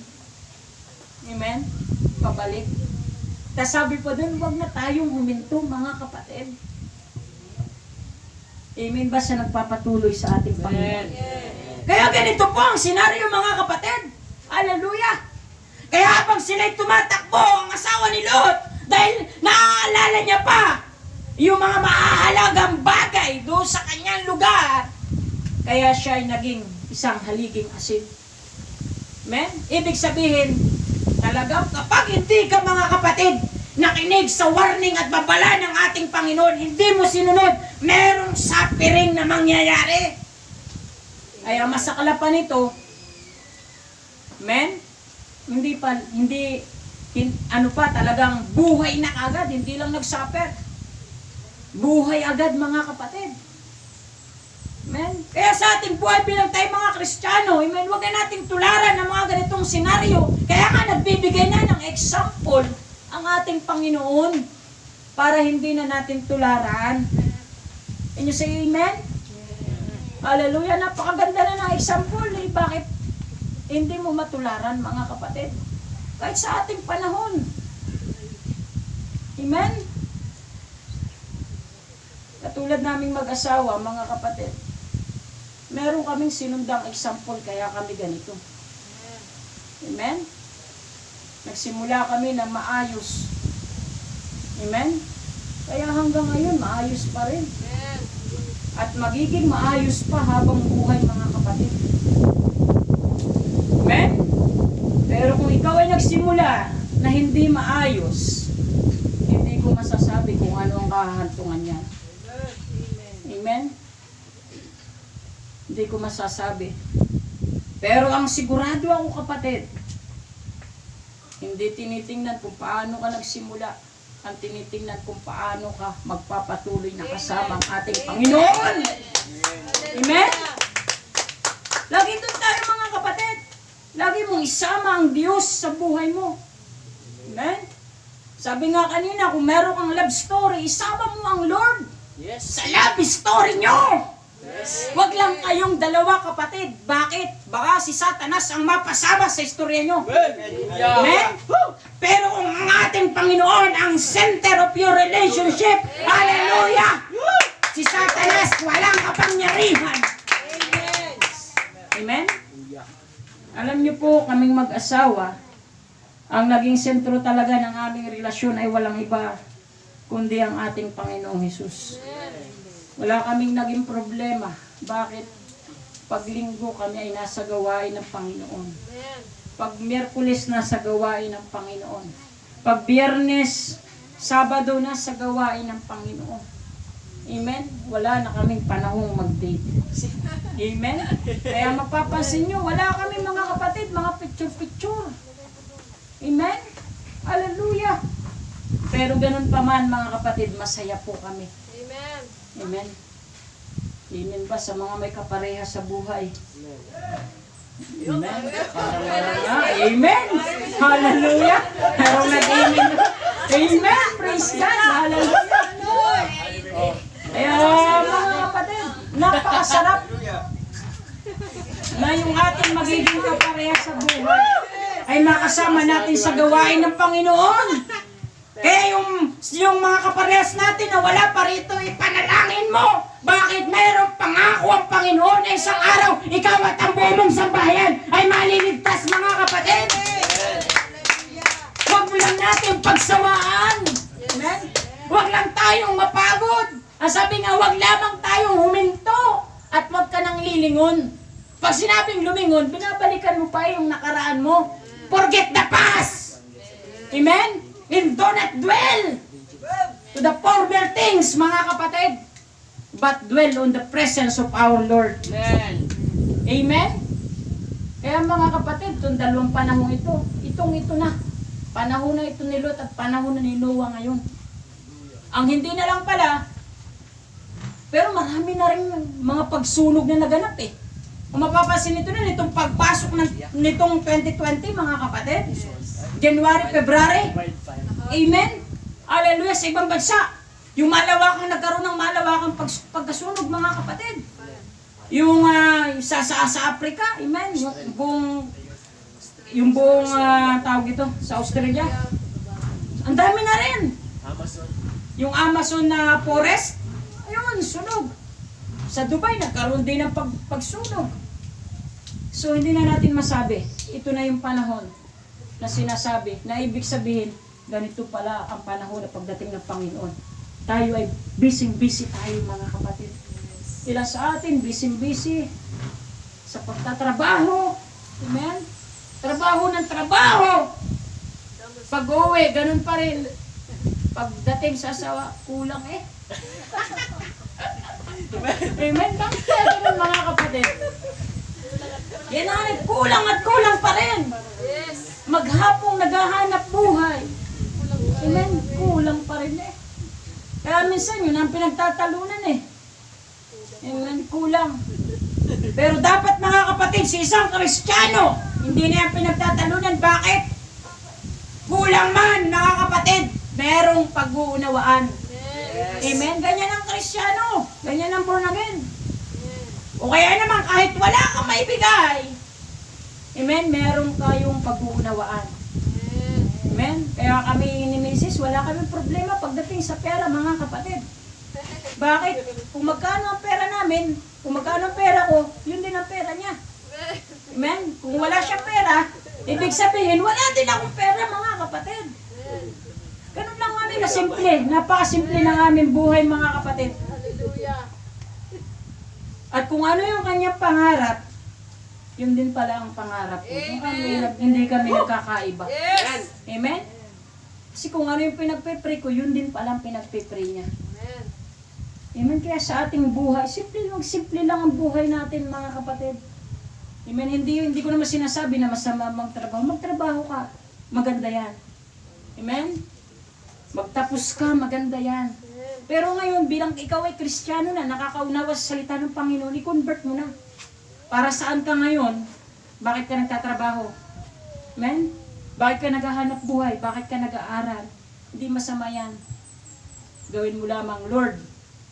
Amen? Pabalik. Tapos sabi po dun, huwag na tayong huminto mga kapatid. Amen ba sa nagpapatuloy sa ating Panginoon? Kaya ganito po ang senaryo mga kapatid. Hallelujah! Kaya habang sila'y tumatakbo ang asawa ni Lot, dahil naaalala niya pa yung mga mahahalagang bagay doon sa kanyang lugar, kaya siya ay naging isang haliging asin. Amen? Ibig sabihin, talagang kapag hindi ka mga kapatid nakinig sa warning at babala ng ating Panginoon, hindi mo sinunod, merong suffering na mangyayari. Ay ang masakala pa nito, men, ano pa, talagang buhay na agad, hindi lang nag-suffer. Buhay agad mga kapatid. Amen? Kaya sa ating buhay bilang tayo mga Kristiyano, amen, huwag na nating tularan ng mga ganitong senaryo. Kaya nga nagbibigay na ng example ang ating Panginoon para hindi na natin tularan. Can you say amen? Hallelujah, napakaganda na ng example. Eh. Bakit hindi mo matularan mga kapatid? Kahit sa ating panahon. Amen? Katulad naming mag-asawa, mga kapatid, meron kaming sinundang example kaya kami ganito. Amen? Nagsimula kami na maayos. Amen? Kaya hanggang ngayon, maayos pa rin. At magiging maayos pa habang buhay mga kapatid. Amen? Pero kung ikaw ay nagsimula na hindi maayos, hindi ko masasabi kung ano ang kahahantungan niya. Amen? Hindi ko masasabi. Pero ang sigurado ako kapatid, hindi tinitingnan kung paano ka nagsimula. Ang tinitingnan kung paano ka magpapatuloy na kasama ang ating Panginoon. Amen? Lagi doon tayo mga kapatid. Lagi mong isama ang Diyos sa buhay mo. Amen? Sabi nga kanina, kung meron kang love story, isama mo ang Lord sa love story nyo. Huwag lang kayong dalawa kapatid. Bakit? Baka si Satanas ang mapasama sa istorya nyo. Amen? Pero kung ang ating Panginoon ang center of your relationship, hallelujah! Si Satanas walang kapangyarihan. Amen? Alam niyo po, kaming mag-asawa, ang naging sentro talaga ng aming relasyon ay walang iba kundi ang ating Panginoong Hesus. Wala kaming naging problema. Bakit? Pag Linggo kami ay nasa gawain ng Panginoon. Pag Miyerkules nasa gawain ng Panginoon. Pag Biyernes, Sabado nasa gawain ng Panginoon. Amen? Wala na kaming panahong mag-date. Amen? Kaya mapapansin nyo, wala kami mga kapatid, mga picture-picture. Amen? Hallelujah! Pero ganun pa man mga kapatid, masaya po kami. Amen. Amen. Amen ba sa mga may kapareha sa buhay? Amen. Parang wala nga. Amen. Hallelujah. Parang nag-amen. Amen. Praise God. Hallelujah. Kaya mga kapatid, napakasarap na yung ating magiging kapareha sa buhay ay makasama natin sa gawain ng Panginoon. Kaya yung mga kaparehas natin na wala pa rito, ipanalangin mo. Bakit mayroong pangako ang Panginoon na isang araw, ikaw at ang buong mong sambahayan ay maliligtas mga kapatid. Huwag mo lang natin pagsawaan. Amen? Huwag lang tayong mapagod. Ang sabi nga, huwag lamang tayong huminto at huwag ka nang lilingon. Pag sinabing lumingon, binabalikan mo pa yung nakaraan mo. Forget the past. Amen? And do not dwell to the former things, mga kapatid, but dwell on the presence of our Lord. Amen. Amen? Kaya mga kapatid, itong dalawang panahon ito na. Panahon na ito ni Lot at panahon na ni Noah ngayon. Ang hindi na lang pala, Pero marami na rin mga pagsunog na naganap eh. Kung mapapansin nito na, nitong pagpasok nitong 2020, mga kapatid, January, February, amen? Hallelujah, sa ibang bansa, yung nagkaroon ng malawakang pagkasunog, mga kapatid. Yung sa Africa, amen? Yung buong tawag ito, sa Australia. Ang dami na rin. Yung Amazon na forest, ayun, sunog. Sa Dubai, nagkaroon din ng pagsunog. So, hindi na natin masabi, ito na yung panahon na sinasabi, na ibig sabihin, ganito pala ang panahon na pagdating ng Panginoon. Tayo ay busy tayo, mga kapatid. Ilan sa atin, busy sa pagtatrabaho. Amen? Trabaho ng trabaho. Pag-uwi, ganun pa rin. Pagdating sa asawa, kulang eh. Amen? Bakit kaya ganun, mga kapatid? Yan na, kulang at kulang pa rin. Maghapong naghahanap buhay. Amen? Kulang pa rin eh. Kaya minsan yun ang pinagtatalunan eh. Amen? Kulang. Pero dapat, mga kapatid, si isang Kristiyano, hindi na yan pinagtatalunan. Bakit? Kulang man, mga kapatid, merong pag-uunawaan. Amen? Ganyan ang Kristiyano. Ganyan ang born again. O kaya naman, kahit wala kang maibigay, amen, meron kayong pag-uunawaan. Amen? Kaya kami ni Mrs., wala kaming problema pagdating sa pera, mga kapatid. Bakit? Kung magkano ang pera namin, kung magkano ang pera ko, yun din ang pera niya. Amen? Kung wala siyang pera, ibig sabihin, wala din akong pera, mga kapatid. Ganun lang kami na simple. Napakasimple ng aming buhay, mga kapatid. At kung ano yung kanyang pangarap, yun din pala ang pangarap ko. Hindi kami nagkakaiba. Amen? Kasi kung ano yung pinagpe-pray ko, yun din pala ang pinagpe-pray niya. Amen? Kaya sa ating buhay, simple lang ang buhay natin, mga kapatid. Amen? Hindi ko naman sinasabi na masama magtrabaho. Magtrabaho ka, maganda yan. Amen? Magtapos ka, maganda yan. Pero ngayon, bilang ikaw ay Kristiyano na, nakakaunawa sa salita ng Panginoon, i-convert mo na. Para saan ka ngayon? Bakit ka nagtatrabaho? Amen? Bakit ka naghahanap buhay? Bakit ka nag-aaral? Hindi masama yan. Gawin mo lamang, Lord,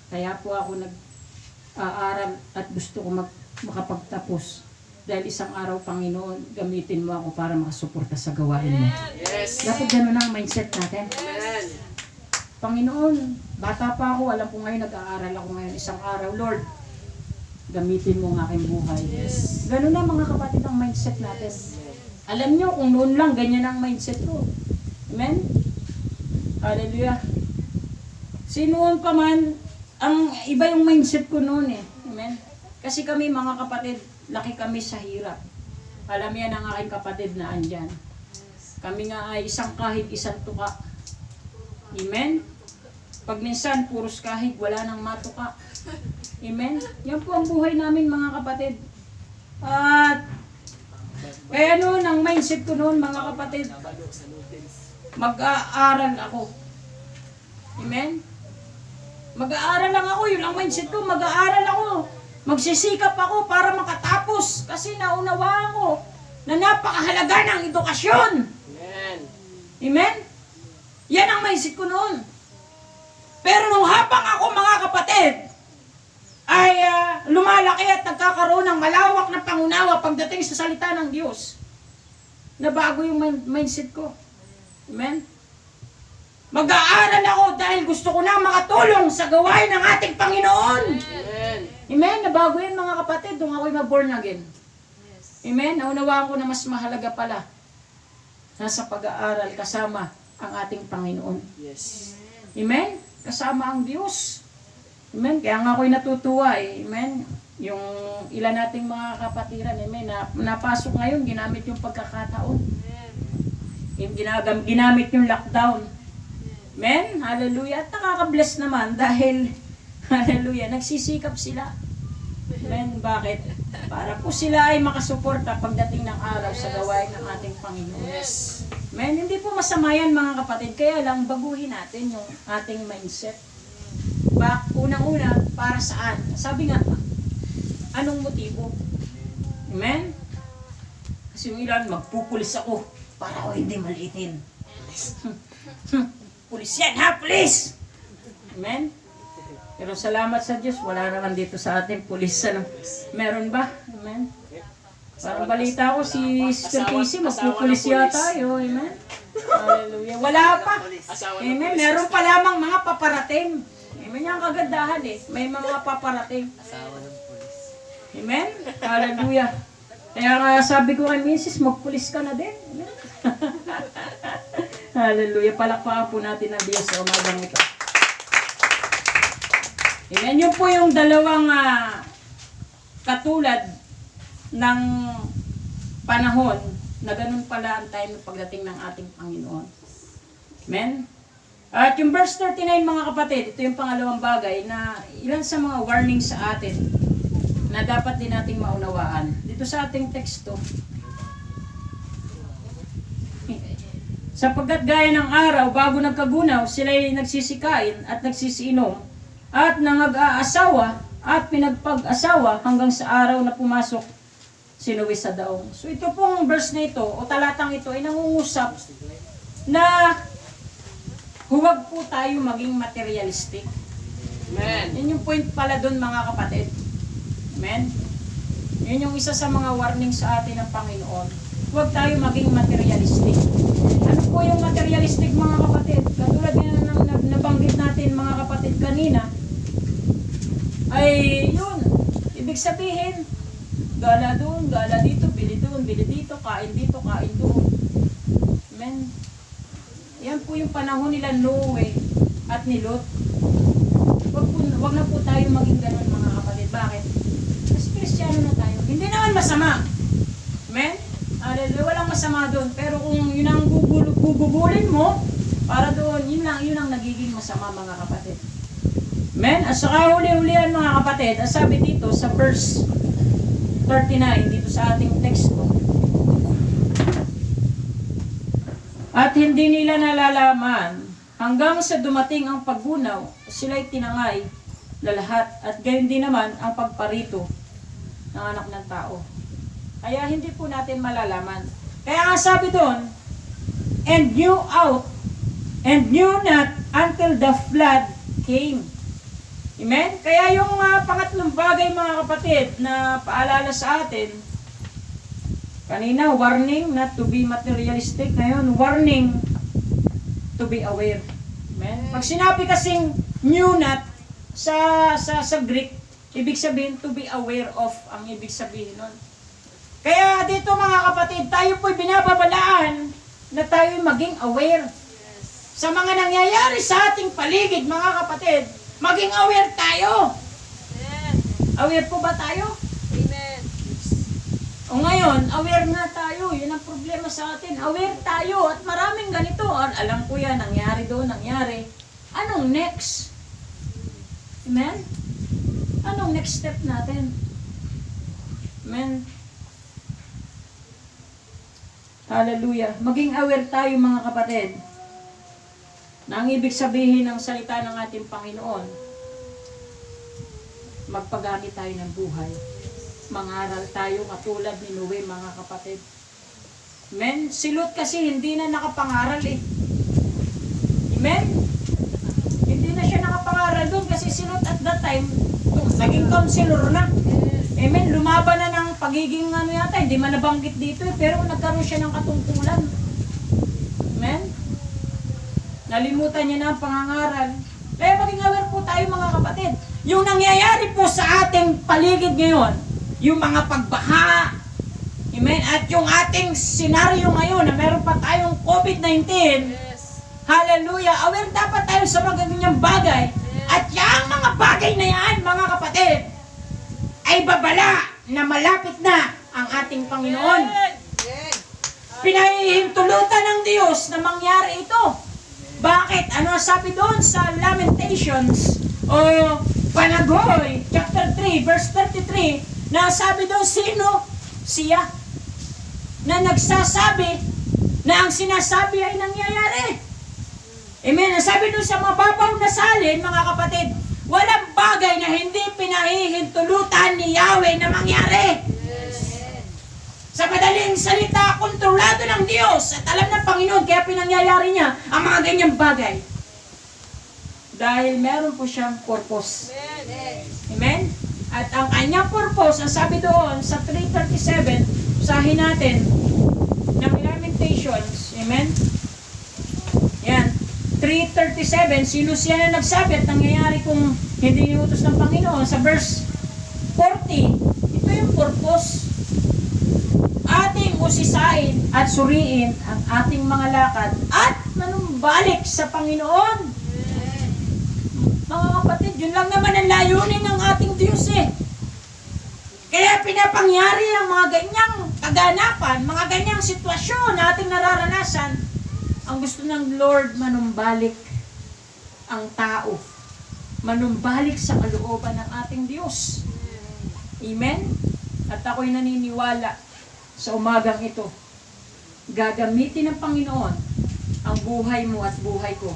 kaya po ako nag-aaral at gusto ko makapagtapos. Dahil isang araw, Panginoon, gamitin mo ako para makasuporta sa gawain mo. Yes. Dapat gano'n ang mindset natin. Amen. Panginoon, bata pa ako, alam ko ngayon, nag-aaral ako ngayon, isang araw, Lord, gamitin mo ang aking buhay. Yes. Ganun na, mga kapatid, ang mindset natin. Alam nyo, kung noon lang, ganyan ang mindset ko. Amen? Hallelujah. Noon pa man, ang iba yung mindset ko noon eh. Amen? Kasi kami, mga kapatid, laki kami sa hirap. Alam yan ang aking kapatid na andyan. Kami nga ay isang kahig, isang tuka. Amen? Pag minsan, puros kahig, wala nang matuka. Amen? Yan po ang buhay namin, mga kapatid. At kaya noon, ang mindset ko noon, mga kapatid, mag-aaral ako. Amen? Mag-aaral lang ako, yun ang mindset ko, mag-aaral ako. Magsisikap ako para makatapos kasi naunawaan ko na napakahalaga ng edukasyon. Amen. Amen? Yan ang mindset ko noon. Pero nung habang ako, mga kapatid, ay lumalaki at nagkakaroon ng malawak na pangunawa pagdating sa salita ng Diyos, nabago yung mindset ko. Amen? Mag-aaral ako dahil gusto ko na makatulong sa gawain ng ating Panginoon. Amen. Amen? Nabago yan, mga kapatid, nung ako'y ma-born again. Amen? Naunawaan ko na mas mahalaga pala nasa pag-aaral kasama ang ating Panginoon. Yes. Amen? Kasama ang Diyos. Amen? Kaya nga ako'y natutuwa eh. Amen? Yung ilan nating mga kapatiran, amen, na napasok ngayon, ginamit yung pagkakataon. Ginamit yung lockdown. Amen? Hallelujah. At nakaka-bless naman dahil, hallelujah, nagsisikap sila. Amen? Bakit? Para po sila ay makasuporta pagdating ng araw sa gawain ng ating Panginoon. Yes. Amen? Hindi po masama yan, mga kapatid. Kaya lang, baguhin natin yung ating mindset. Back to unang-una, para saan? Sabi nga, anong motibo? Amen? Kasi yung ilan, magpupulis ako para ako hindi maliitin. Pulis yan ha, pulis! Amen? Pero salamat sa Diyos, wala naman dito sa atin pulis. Ano? Meron ba? Amen? Parang balita ko si Sister Casey, magpupulis yata tayo. Amen? Hallelujah. Wala pa. Amen? Meron pa lamang mga paparating. Amen? Yung kagandahan eh. May mga paparating. Asawa ng pulis. Amen? Hallelujah. Kaya nga sabi ko kay Mrs., magpulis ka na din. Amen? Hallelujah. Palakpakan po natin ang Diyos sa umagang ito. Amen. Yun po yung dalawang katulad ng panahon na ganun pala ang time ng pagdating ng ating Panginoon. Amen. At yung verse 39 mga kapatid, ito yung pangalawang bagay na ilan sa mga warning sa atin na dapat din nating maunawaan. Dito sa ating teksto, sapagkat gaya ng araw bago nagkagunaw, sila'y nagsisikain at nagsisiinom at nangag-aasawa at pinagpag-asawa hanggang sa araw na pumasok si Noe sa daong. So ito pong verse na ito o talatang ito ay nangungusap na huwag po tayo maging materialistic. Amen. Yun yung point pala doon mga kapatid. Amen? Yun yung isa sa mga warning sa atin ng Panginoon. Huwag tayo maging materialistic. Ano po yung materialistic mga kapatid? Katulad din ng nabanggit natin mga kapatid kanina, ay yun, ibig sabihin, gala doon, gala dito, bili dito, kain doon. Amen? Yan po yung panahon nila Noe at ni Lot. Wag na po tayo maging ganun mga kapatid. Bakit? Kasi Kristiyano na tayo. Hindi naman masama. Amen? Walang masama doon. Pero kung yun ang gugugulin mo, para doon, yun ang nagiging masama mga kapatid. Amen? At saka huli-hulihan mga kapatid, at sabi dito sa verse 39, dito sa ating teksto, at hindi nila nalalaman hanggang sa dumating ang paggunaw, sila'y tinangay na lahat, at gayon din naman ang pagparito ng anak ng tao. Kaya hindi po natin malalaman. Kaya nga sabi doon, and knew not until the flood came. Amen? Kaya yung pangatlong bagay mga kapatid na paalala sa atin, kanina warning not to be materialistic, ngayon warning to be aware. Amen? Pag sinabi kasing knew not sa Greek, ibig sabihin to be aware of ang ibig sabihin nun. Kaya dito mga kapatid, tayo po'y binababalaan na tayo maging aware sa mga nangyayari sa ating paligid mga kapatid. Maging aware tayo. Amen. Aware po ba tayo? Amen. O ngayon, aware na tayo. Yun ang problema sa atin. Aware tayo at maraming ganito. Alam ko yan, nangyari doon, nangyari. Anong next? Amen? Anong next step natin? Amen? Hallelujah. Maging aware tayo mga kapatid na ang ibig sabihin ng salita ng ating Panginoon, magpagamit tayo ng buhay. Mangaral tayo katulad ni Noe mga kapatid. Amen? Si Lot kasi hindi na nakapangaral eh. Amen? Hindi na siya nakapangaral doon kasi si Lot at that time, naging counselor na. Amen? Lumaban na ng pagiging yata, hindi man nabanggit dito eh, pero nagkaroon siya ng katungkulan. Amen? Nalimutan niya na ang pangangaral. Kaya maging aware po tayo mga kapatid. Yung nangyayari po sa ating paligid ngayon, yung mga pagbaha, amen, at yung ating senaryo ngayon na meron pa tayong COVID-19, Yes. hallelujah, aware dapat tayo sa mga ganyang bagay. At yung mga bagay na yan, mga kapatid, ay babala na malapit na ang ating Panginoon. Yes. Pinahihintulutan ng Diyos na mangyari ito. Bakit? Ano sabi doon sa Lamentations o Panagoy, chapter 3, verse 33, na sabi doon, sino? Siya. Na nagsasabi na ang sinasabi ay nangyayari. Amen. Sabi doon sa mababaw na salin, mga kapatid, Walang bagay na hindi pinahihintulutan ni Yahweh na mangyari. Sa madaling salita, kontrolado ng Diyos at alam ng Panginoon kaya pinangyayari niya ang mga ganyang bagay. Dahil meron po siyang purpose. Amen? At ang kanyang purpose, ang sabi doon sa 3:37, usahin natin ng Lamentations. Amen? Yan. 3:37, si Lucia na nagsabi at nangyayari kung hindi iutos ng Panginoon. Sa verse 40, ito yung purpose. Ating usisain at suriin ang ating mga lakad at manumbalik sa Panginoon. Mga kapatid, yun lang naman ang layunin ng ating Diyos eh. Kaya pinapangyari ang mga ganyang kaganapan, mga ganyang sitwasyon na ating nararanasan. Ang gusto ng Lord, manumbalik ang tao. Manumbalik sa kalooban ng ating Diyos. Amen? At ako'y naniniwala sa umagang ito, gagamitin ng Panginoon ang buhay mo at buhay ko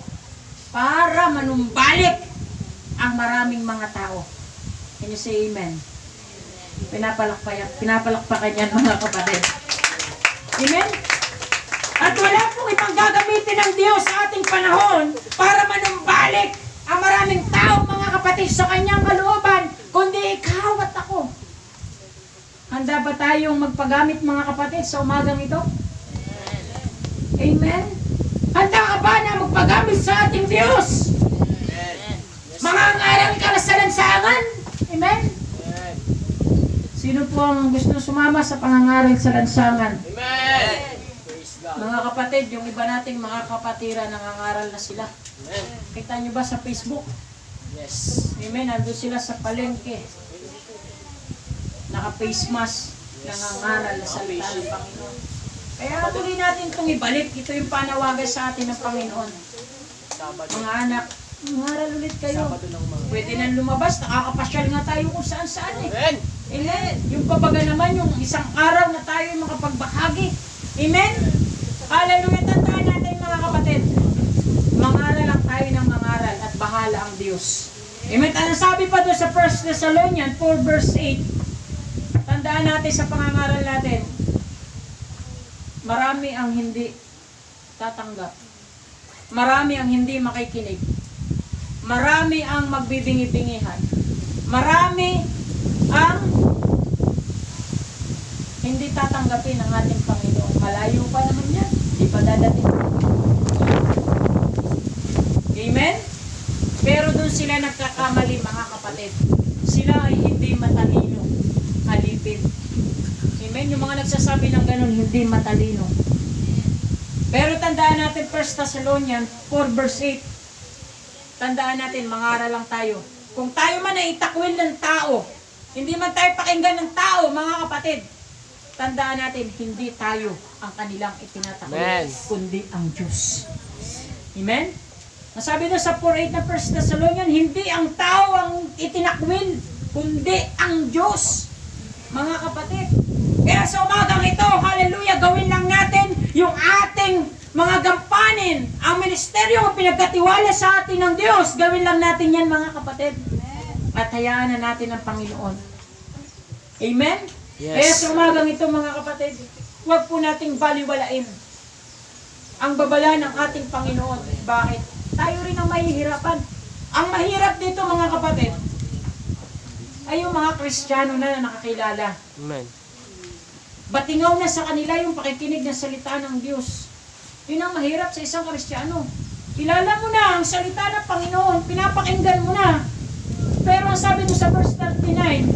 para manumbalik ang maraming mga tao. Can you say amen? Pinapalakpakan yan mga kapatid. Amen? At wala pong ibang gagamitin ng Diyos sa ating panahon para manumbalik ang maraming tao mga kapatid sa kanyang kalooban, kundi ikaw at ako. Handa ba tayong magpagamit mga kapatid sa umagang ito? Amen? Handa ka ba na magpagamit sa ating Diyos? Mangangaral ka na sa lansangan? Amen? Sino po ang gusto sumama sa pangangaral sa lansangan? Amen. Mga kapatid, yung iba nating mga kapatira nangangaral na sila. Kita nyo ba sa Facebook? Yes. Amen? Nandun sila sa palengke. Naka-face mask. Nangangaral na salita ng Panginoon. Kaya tuloy natin itong ibalik. Ito yung panawagan sa atin ng Panginoon. Mga anak, mangaral ulit kayo. Pwede nang lumabas. Nakakapasyal nga tayo kung saan-saan eh. Amen. Amen. Yung pabaga naman, yung isang araw na tayo makapagbahagi. Amen. Hallelujah. Tandaan natin mga kapatid. Mangaral lang tayo ng mangaral at bahala ang Diyos. Amen. Ano sabi pa doon sa 1 Thessalonians 4 verse 8? Tandaan natin sa pangangaral natin. Marami ang hindi tatanggap. Marami ang hindi makikinig. Marami ang magbibingi-bingihan. Marami ang hindi tatanggapin ng ating Panginoon. Malayo pa naman yan. Hindi pa dadating. Amen? Pero doon sila nagkakamali mga kapatid. Sila ay hindi matalino. Alipin. Amen? Yung mga nagsasabi ng ganun, hindi matalino. Pero tandaan natin 1 Thessalonians 4 verse 8. Tandaan natin, mangaral lang tayo. Kung tayo man ay itakwil ng tao, hindi man tayo pakinggan ng tao, mga kapatid, tandaan natin, hindi tayo ang kanilang itinatakwil, Amen. kundi ang Diyos. Amen? Nasabi doon sa 4:8 ng 1 Thessalonians, hindi ang tao ang itinakwil, kundi ang Diyos. Mga kapatid, kaya sa umagang ito, hallelujah, gawin lang natin yung ating mga gampanin, ang ministeryo ang pinagkatiwala sa atin ng Diyos, gawin lang natin yan mga kapatid. At hayaan na natin ang Panginoon. Amen? Yes. Kaya sa umagang ito mga kapatid, huwag po nating baliwalain ang babala ng ating Panginoon. Bakit? Tayo rin ang mahihirapan. Ang mahirap dito mga kapatid, ay yung mga Kristiyano na nakakilala. Amen. Batingaw na sa kanila yung pakikinig ng salita ng Diyos. Yun ang mahirap sa isang Kristiyano. Kilala mo na ang salita ng Panginoon, pinapakinggan mo na. Pero ang sabi mo sa verse 39,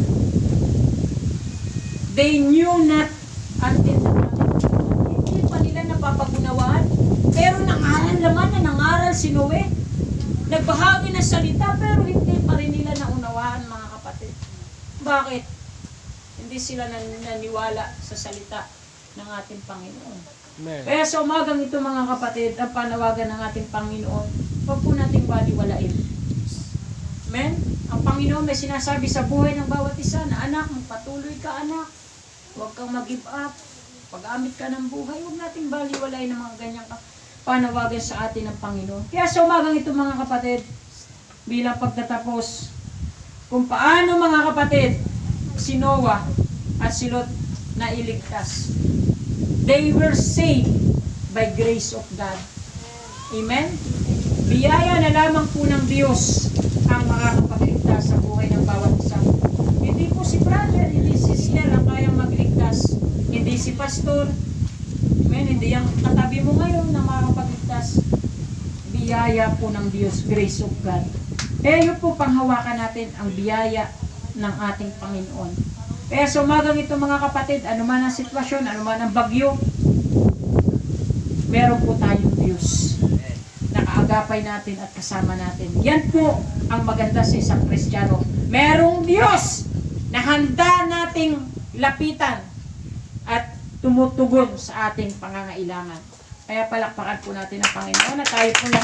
they knew not until hindi pa nila napapagunawaan. Pero nangaral naman na nangaral si Noe. Nagbahagi ng salita pero hindi pa rin nila naunawaan mga kapatid. Bakit? Hindi sila naniwala sa salita ng ating Panginoon. Amen. Kaya sa umagang ito mga kapatid, ang panawagan ng ating Panginoon, huwag po nating baliwalain. Amen? Ang Panginoon may sinasabi sa buhay ng bawat isa na anak, magpatuloy ka anak. Huwag kang mag-give up. Pag-amit ka ng buhay, huwag nating baliwalain ng mga ganyang panawagan sa atin ng Panginoon. Kaya sa umagang ito mga kapatid, bilang pagtatapos kung paano mga kapatid si Noah at si Lot na iligtas. They were saved by grace of God. Amen? Biyaya na lamang po ng Diyos ang makakapagligtas sa buhay ng bawat isa. Hindi po si brother, hindi si sister ang kayang magligtas. Hindi si pastor. Amen? Hindi yung katabi mo ngayon na makakapagligtas. Biyaya po ng Diyos, grace of God. Yun po panghawakan natin ang biyaya ng ating Panginoon. Kaya sa umagang ito mga kapatid, ano man ang sitwasyon, ano man ang bagyo, meron po tayong Diyos. Nakaagapay natin at kasama natin. Yan po ang maganda sa isang Kristiyano. Merong Diyos na handa nating lapitan at tumutugon sa ating pangangailangan. Kaya palakpakan po natin ang Panginoon na tayo po lahat